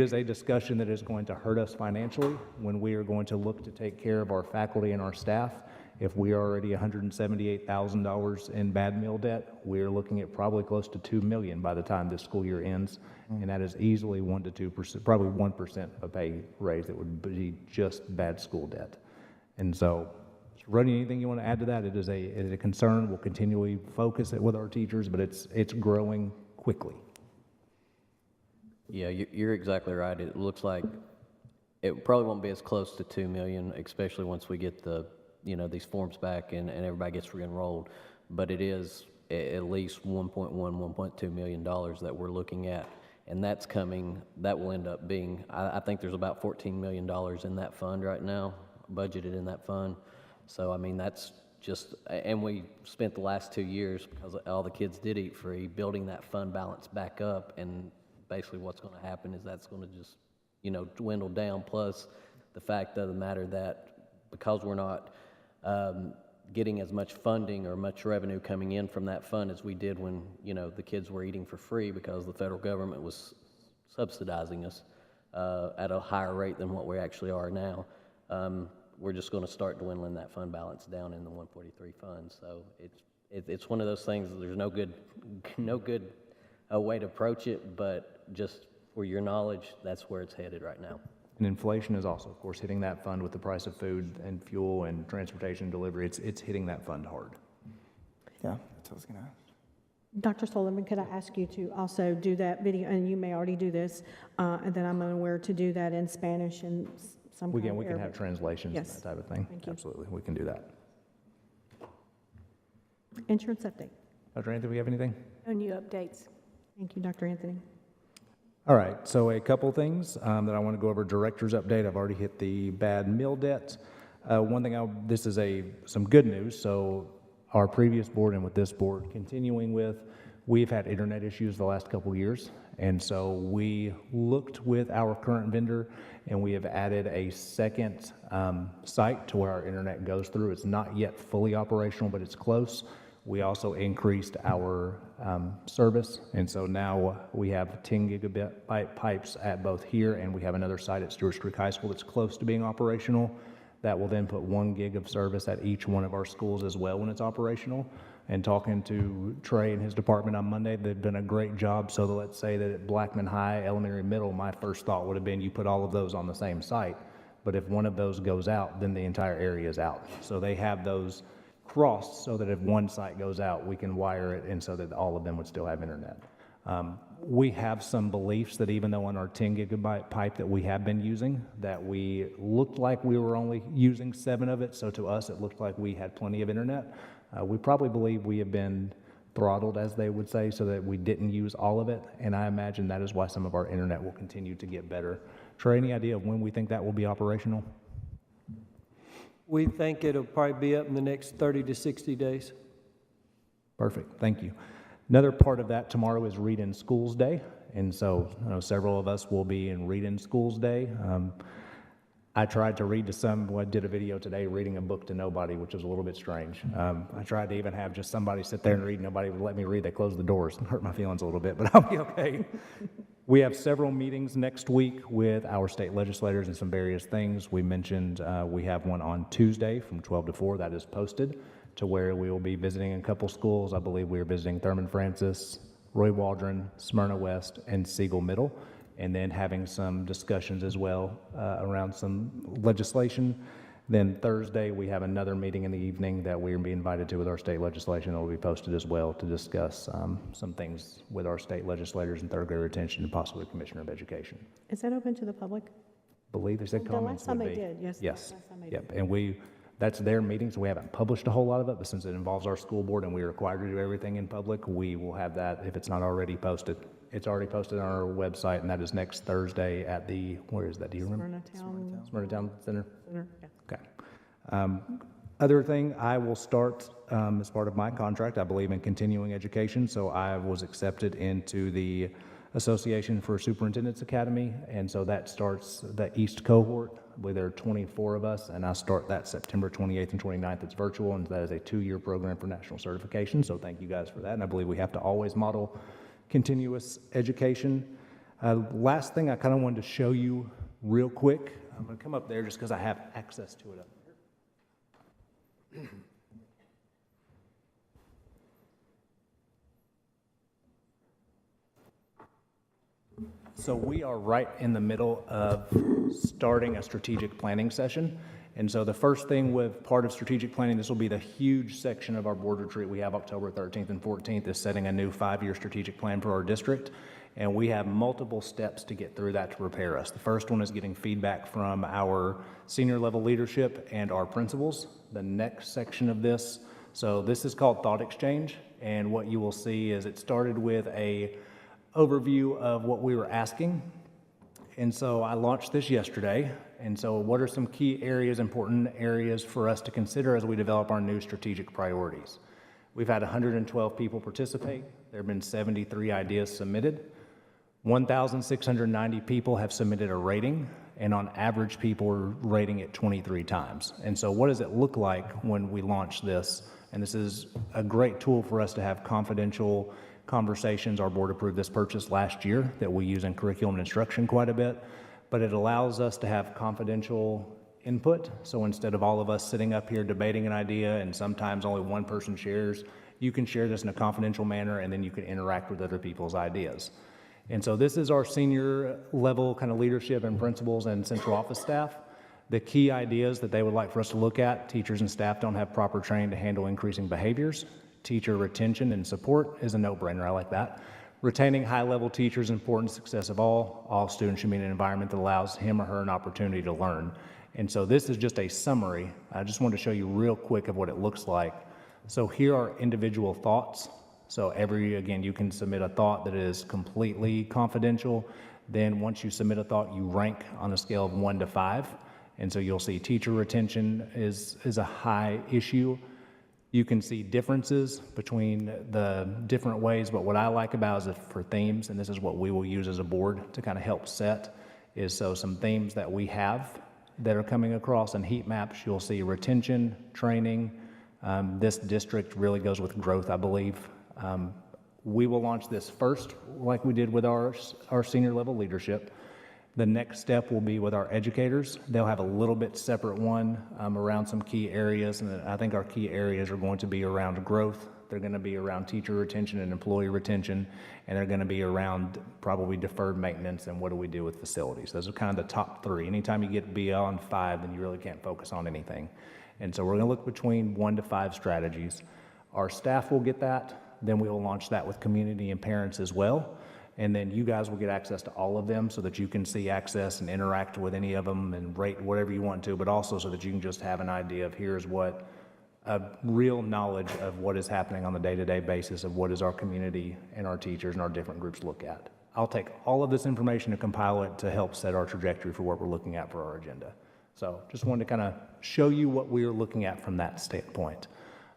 is a discussion that is going to hurt us financially when we are going to look to take care of our faculty and our staff. If we are already $178,000 in bad meal debt, we're looking at probably close to $2 million by the time this school year ends. And that is easily 1 to 2%, probably 1% of a pay raise that would be just bad school debt. And so, Rodney, anything you want to add to that? It is a concern. We'll continually focus it with our teachers, but it's growing quickly. Yeah, you're exactly right. It looks like it probably won't be as close to 2 million, especially once we get these forms back and everybody gets re-enrolled. But it is at least $1.2 million that we're looking at. And that will end up being, I think there's about $14 million in that fund right now, budgeted in that fund. So, I mean, that's just, and we spent the last 2 years, because all the kids did eat free, building that fund balance back up. And basically what's going to happen is that's going to just, dwindle down. Plus the fact of the matter that because we're not getting as much funding or much revenue coming in from that fund as we did when, the kids were eating for free, because the federal government was subsidizing us at a higher rate than what we actually are now. We're just going to start dwindling that fund balance down in the 143 fund. So it's one of those things that there's no good way to approach it, but just for your knowledge, that's where it's headed right now. And inflation is also, of course, hitting that fund with the price of food and fuel and transportation delivery. It's hitting that fund hard. Yeah, that's what I was going to ask. Dr. Sullivan, could I ask you to also do that video, and you may already do this, and then I'm unaware to do that in Spanish and some kind of We can have Arabic. translations and Yes. that type of thing. Thank you. Absolutely, we can do that. Insurance update. Dr. Anthony, we have anything? No new updates. Thank you, Dr. Anthony. All right, so a couple things that I want to go over. Director's update. I've already hit the bad meal debt. One thing, this is some good news. So our previous board and with this board continuing with, we've had internet issues the last couple years. And so we looked with our current vendor and we have added a second site to where our internet goes through. It's not yet fully operational, but it's close. We also increased our service, and so now we have 10 gigabit pipes at both here, and we have another site at Stewart's Creek High School that's close to being operational. That will then put 1 gig of service at each one of our schools as well when it's operational. And talking to Trey and his department on Monday, they've done a great job. So let's say that at Blackman High, elementary, middle, my first thought would have been you put all of those on the same site. But if one of those goes out, then the entire area is out. So they have those crossed so that if one site goes out, we can wire it and so that all of them would still have internet. We have some beliefs that even though on our 10 gigabyte pipe that we have been using, that we looked like we were only using 7 of it. So to us, it looked like we had plenty of internet. We probably believe we have been throttled, as they would say, so that we didn't use all of it. And I imagine that is why some of our internet will continue to get better. Trey, any idea of when we think that will be operational? We think it'll probably be up in the next 30 to 60 days. Perfect, thank you. Another part of that tomorrow is Read in Schools Day. And so I know several of us will be in Read in Schools Day. I tried to read to some, I did a video today reading a book to nobody, which was a little bit strange. I tried to even have just somebody sit there and read. Nobody would let me read. They closed the doors and hurt my feelings a little bit, but I'll be okay. We have several meetings next week with our state legislators and some various things. We mentioned we have one on Tuesday from 12 to 4 that is posted to where we will be visiting a couple schools. I believe we are visiting Thurman Francis, Roy Waldron, Smyrna West, and Siegel Middle, and then having some discussions as well around some legislation. Then Thursday, we have another meeting in the evening that we are being invited to with our state legislation that will be posted as well to discuss some things with our state legislators and third grade retention and possibly the Commissioner of Education. Is that open to the public? I believe they said The comments last time would they be. did, yes. Yes. Last time they Yep. did. And that's their meeting, so we haven't published a whole lot of it, but since it involves our school board and we are required to do everything in public, we will have that if it's not already posted. It's already posted on our website, and that is next Thursday at the, where is that, do you remember? Smyrna Town Center? Center, yeah. Okay. Other thing, I will start as part of my contract, I believe in continuing education, so I was accepted into the Association for Superintendents Academy, and so that starts the East cohort. I believe there are 24 of us, and I start that September 28th and 29th. It's virtual, and that is a 2-year program for national certification, so thank you guys for that, and I believe we have to always model continuous education. Last thing I kind of wanted to show you real quick. I'm going to come up there just because I have access to it up here. So we are right in the middle of starting a strategic planning session. And so the first thing with part of strategic planning, this will be the huge section of our board retreat we have October 13th and 14th, is setting a new 5-year strategic plan for our district. And we have multiple steps to get through that to prepare us. The first one is getting feedback from our senior level leadership and our principals. The next section of this, so this is called Thought Exchange. And what you will see is it started with a overview of what we were asking. And so I launched this yesterday. And so what are some key areas, important areas for us to consider as we develop our new strategic priorities? We've had 112 people participate. There have been 73 ideas submitted. 1,690 people have submitted a rating, and on average, people are rating it 23 times. And so what does it look like when we launch this? And this is a great tool for us to have confidential conversations. Our board approved this purchase last year that we use in curriculum and instruction quite a bit, but it allows us to have confidential input. So instead of all of us sitting up here debating an idea and sometimes only one person shares, you can share this in a confidential manner and then you can interact with other people's ideas. And so this is our senior level kind of leadership and principals and central office staff. The key ideas that they would like for us to look at: teachers and staff don't have proper training to handle increasing behaviors. Teacher retention and support is a no-brainer. I like that. Retaining high-level teachers is important to the success of all. All students should be in an environment that allows him or her an opportunity to learn. And so this is just a summary. I just wanted to show you real quick of what it looks like. So here are individual thoughts. So again, you can submit a thought that is completely confidential. Then once you submit a thought, you rank on a scale of 1 to 5. And so you'll see teacher retention is a high issue. You can see differences between the different ways, but what I like about is for themes, and this is what we will use as a board to kind of help set, is so some themes that we have that are coming across in heat maps. You'll see retention, training, This district really goes with growth, I believe. We will launch this first, like we did with our senior level leadership. The next step will be with our educators. They'll have a little bit separate one around some key areas, and I think our key areas are going to be around growth. They're going to be around teacher retention and employee retention, and they're going to be around probably deferred maintenance and what do we do with facilities. Those are kind of the top three. Anytime you get beyond 5, then you really can't focus on anything. And so we're going to look between 1 to 5 strategies. Our staff will get that. Then we will launch that with community and parents as well. And then you guys will get access to all of them so that you can see access and interact with any of them and rate whatever you want to, but also so that you can just have an idea of here's what a real knowledge of what is happening on the day-to-day basis of what is our community and our teachers and our different groups look at. I'll take all of this information and compile it to help set our trajectory for what we're looking at for our agenda. So just wanted to kind of show you what we are looking at from that standpoint.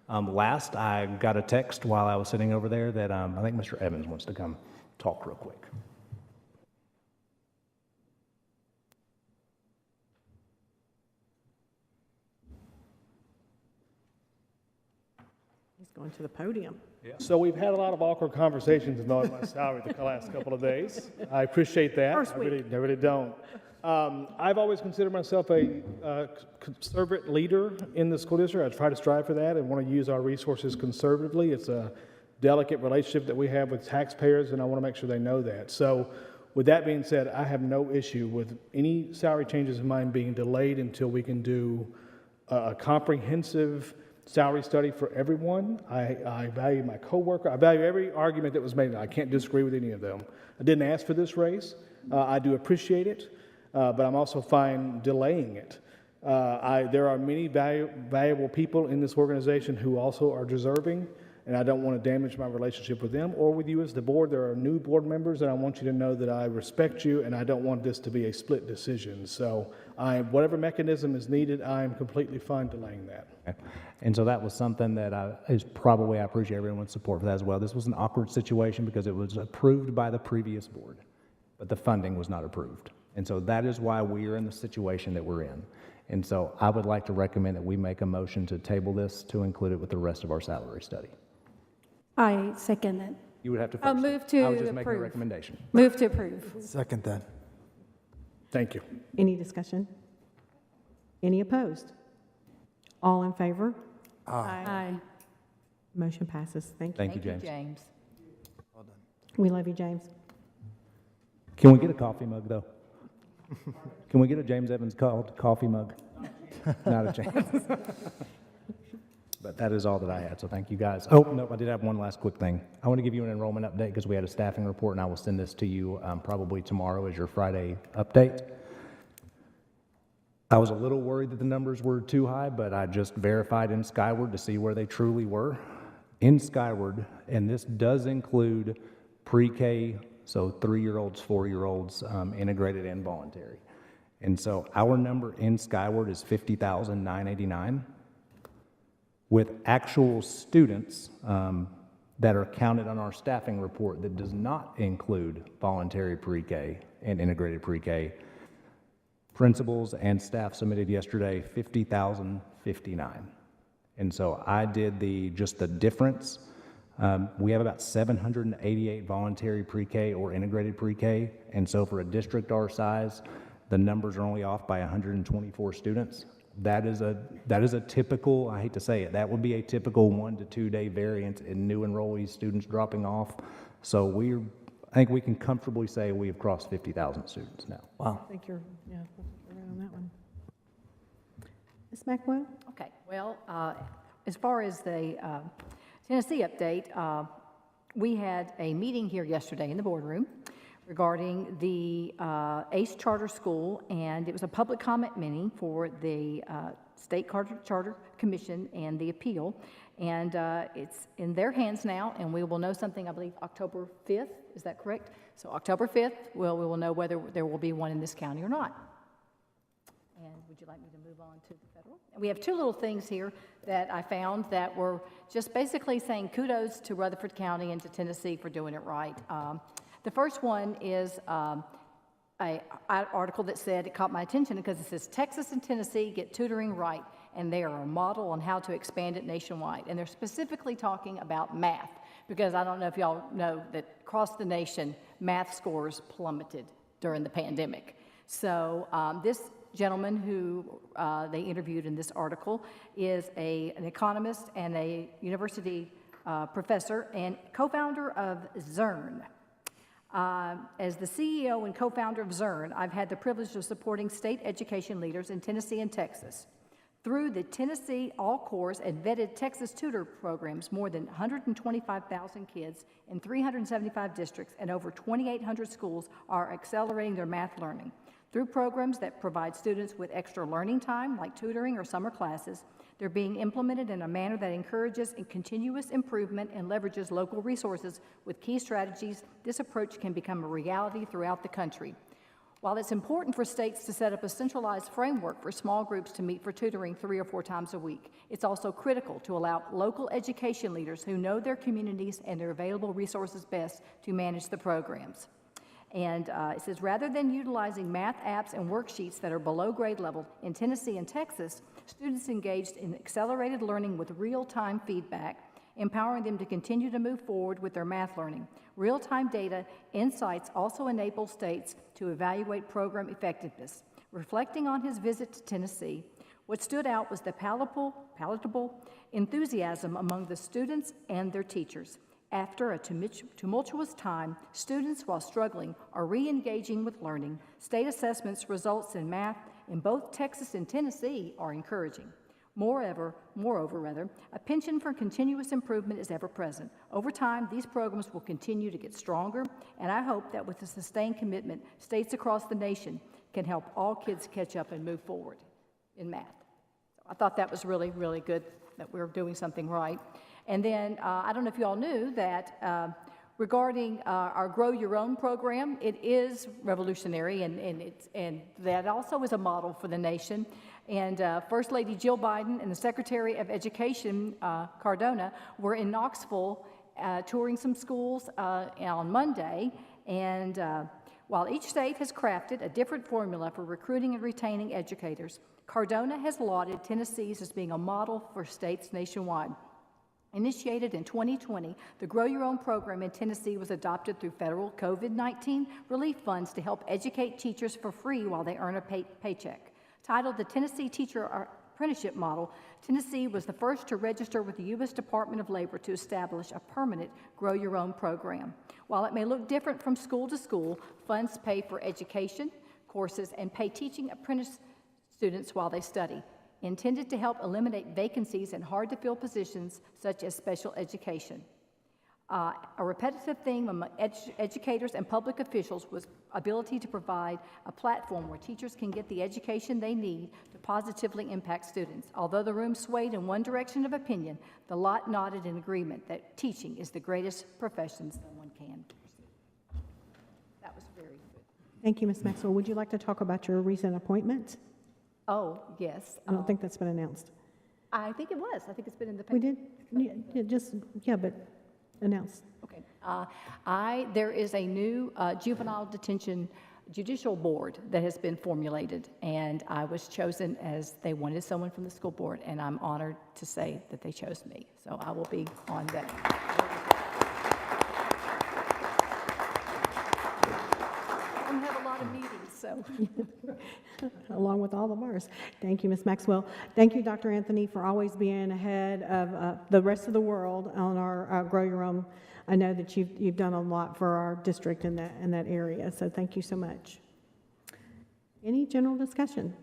Last, I got a text while I was sitting over there that I think Mr. Evans wants to come talk real quick. He's going to the podium. So we've had a lot of awkward conversations about my salary the last couple of days. I appreciate that. I really don't. I've always considered myself a conservative leader in the school district. I try to strive for that and want to use our resources conservatively. It's a delicate relationship that we have with taxpayers, and I want to make sure they know that. So with that being said, I have no issue with any salary changes of mine being delayed until we can do a comprehensive salary study for everyone. I value my coworker. I value every argument that was made. I can't disagree with any of them. I didn't ask for this raise. I do appreciate it, but I'm also fine delaying it. There are many valuable people in this organization who also are deserving, and I don't want to damage my relationship with them or with you as the board. There are new board members, and I want you to know that I respect you, and I don't want this to be a split decision. So whatever mechanism is needed, I am completely fine delaying that. Okay. And so that was something that I appreciate everyone's support for that as well. This was an awkward situation because it was approved by the previous board, but the funding was not approved. And so that is why we are in the situation that we're in. And so I would like to recommend that we make a motion to table this to include it with the rest of our salary study. I second it. You would have to first. I'll move to I was just making a approve. recommendation. Move to approve. Second that. Thank you. Any discussion? Any opposed? All in favor? Aye. Motion passes. Thank you. Thank you, James. James. We love you, James. Can we get a coffee mug, though? Can we get a James Evans coffee mug? Not a chance. But that is all that I had, so thank you guys. Oh, no, I did have one last quick thing. I want to give you an enrollment update because we had a staffing report, and I will send this to you probably tomorrow as your Friday update. I was a little worried that the numbers were too high, but I just verified in Skyward to see where they truly were. In Skyward, and this does include pre-K, so 3-year-olds, 4-year-olds, integrated and voluntary. And so our number in Skyward is 50,989. With actual students that are counted on our staffing report that does not include voluntary pre-K and integrated pre-K, principals and staff submitted yesterday 50,059. And so I did just the difference. We have about 788 voluntary pre-K or integrated pre-K, and so for a district our size, the numbers are only off by 124 students. That is a typical, I hate to say it, that would be a typical 1 to 2 day variance in new enrollees, students dropping off. So I think we can comfortably say we have crossed 50,000 students now. Wow. I think you're right on that one. Ms. Maxwell? Okay, well, as far as the Tennessee update, we had a meeting here yesterday in the boardroom regarding the ACE Charter School, and it was a public comment meeting for the State Charter Commission and the appeal, and it's in their hands now, and we will know something, I believe, October 5th, is that correct? So October 5th, we will know whether there will be one in this county or not. And would you like me to move on to the federal? And we have 2 little things here that I found that were just basically saying kudos to Rutherford County and to Tennessee for doing it right. The first one is an article that said, it caught my attention because it says, Texas and Tennessee get tutoring right, and they are a model on how to expand it nationwide. And they're specifically talking about math, because I don't know if y'all know that across the nation, math scores plummeted during the pandemic. So this gentleman who they interviewed in this article is an economist and a university professor and co-founder of Zern. As the CEO and co-founder of Zern, I've had the privilege of supporting state education leaders in Tennessee and Texas. Through the Tennessee All-Course and vetted Texas tutor programs, more than 125,000 kids in 375 districts and over 2,800 schools are accelerating their math learning. Through programs that provide students with extra learning time, like tutoring or summer classes, they're being implemented in a manner that encourages continuous improvement and leverages local resources with key strategies. This approach can become a reality throughout the country. While it's important for states to set up a centralized framework for small groups to meet for tutoring 3 or 4 times a week, it's also critical to allow local education leaders who know their communities and their available resources best to manage the programs. And it says, rather than utilizing math apps and worksheets that are below grade level, in Tennessee and Texas, students engaged in accelerated learning with real-time feedback, empowering them to continue to move forward with their math learning. Real-time data insights also enable states to evaluate program effectiveness. Reflecting on his visit to Tennessee, what stood out was the palatable enthusiasm among the students and their teachers. After a tumultuous time, students, while struggling, are re-engaging with learning. State assessments results in math in both Texas and Tennessee are encouraging. Moreover, a penchant for continuous improvement is ever present. Over time, these programs will continue to get stronger, and I hope that with a sustained commitment, states across the nation can help all kids catch up and move forward in math. So I thought that was really, really good that we're doing something right. And then I don't know if you all knew that regarding our Grow Your Own program, it is revolutionary, and that also is a model for the nation. And First Lady Jill Biden and the Secretary of Education, Cardona, were in Knoxville touring some schools on Monday. And while each state has crafted a different formula for recruiting and retaining educators, Cardona has lauded Tennessee's as being a model for states nationwide. Initiated in 2020, the Grow Your Own program in Tennessee was adopted through federal COVID-19 relief funds to help educate teachers for free while they earn a paycheck. Titled the Tennessee Teacher Apprenticeship Model, Tennessee was the first to register with the U.S. Department of Labor to establish a permanent Grow Your Own program. While it may look different from school to school, funds pay for education, courses, and pay teaching apprentice students while they study, intended to help eliminate vacancies in hard-to-fill positions such as special education. A repetitive theme among educators and public officials was ability to provide a platform where teachers can get the education they need to positively impact students. Although the room swayed in one direction of opinion, the lot nodded in agreement that teaching is the greatest profession someone can pursue. That was very good. Thank you, Ms. Maxwell. Would you like to talk about your recent appointment? Oh, yes. I don't think that's been announced. I think it was. I think it's been in the paper. We did? Yeah, but announced. Okay. There is a new juvenile detention judicial board that has been formulated, and I was chosen as they wanted someone from the school board, and I'm honored to say that they chose me. So I will be on that. We have a lot of meetings, so. Along with all of ours. Thank you, Ms. Maxwell. Thank you, Dr. Anthony, for always being ahead of the rest of the world on our Grow Your Own. I know that you've done a lot for our district in that area, so thank you so much. Any general discussion?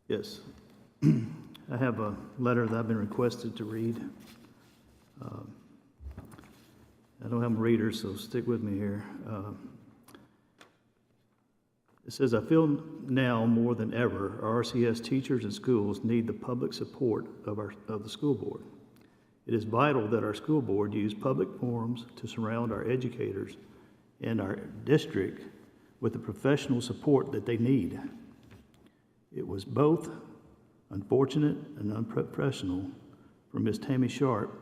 Yes. I have a letter that I've been requested to read. I don't have a reader, so stick with me here. It says, I feel now more than ever, our RCS teachers and schools need the public support of the school board. It is vital that our school board use public forums to surround our educators and our district with the professional support that they need. It was both unfortunate and unprofessional for Ms. Tammy Sharp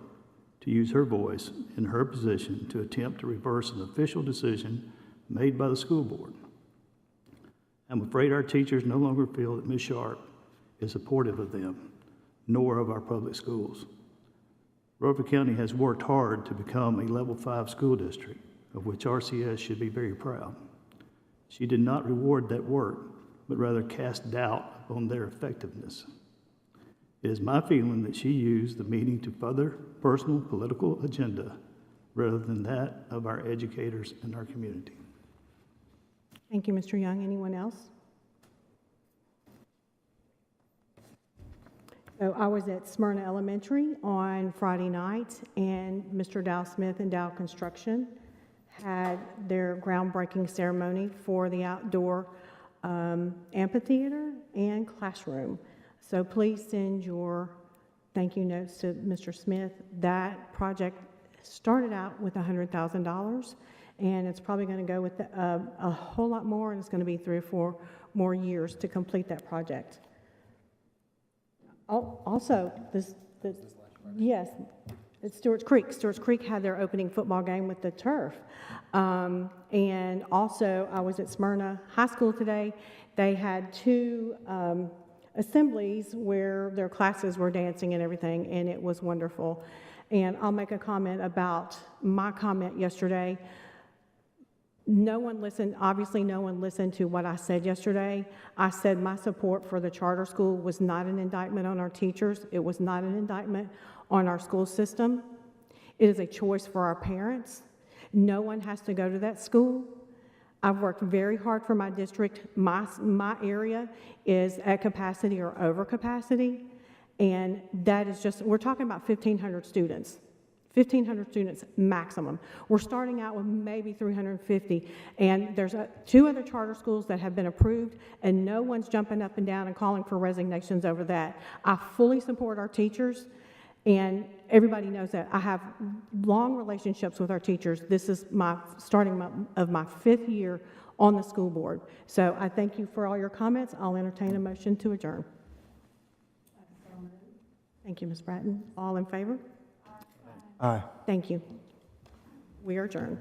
to use her voice in her position to attempt to reverse an official decision made by the school board. I'm afraid our teachers no longer feel that Ms. Sharp is supportive of them, nor of our public schools. Rutherford County has worked hard to become a level 5 school district, of which RCS should be very proud. She did not reward that work, but rather cast doubt upon their effectiveness. It is my feeling that she used the meeting to further personal political agenda rather than that of our educators and our community. Thank you, Mr. Young. Anyone else? So I was at Smyrna Elementary on Friday night, and Mr. Dow Smith and Dow Construction had their groundbreaking ceremony for the outdoor amphitheater and classroom. So please send your thank you notes to Mr. Smith. That project started out with $100,000, and it's probably going to go with a whole lot more, and it's going to be 3 or 4 more years to complete that project. Also, yes, it's Stewart's Creek. Stewart's Creek had their opening football game with the turf. And also, I was at Smyrna High School today. They had 2 assemblies where their classes were dancing and everything, and it was wonderful. And I'll make a comment about my comment yesterday. No one listened, obviously no one listened to what I said yesterday. I said my support for the charter school was not an indictment on our teachers. It was not an indictment on our school system. It is a choice for our parents. No one has to go to that school. I've worked very hard for my district. My area is at capacity or over capacity, and that is just, we're talking about 1,500 students. 1,500 students maximum. We're starting out with maybe 350, and there's 2 other charter schools that have been approved, and no one's jumping up and down and calling for resignations over that. I fully support our teachers, and everybody knows that. I have long relationships with our teachers. This is my starting of my 5th year on the school board. So I thank you for all your comments. I'll entertain a motion to adjourn. Thank you, Ms. Bratton. All in favor? Aye. Thank you. We are adjourned.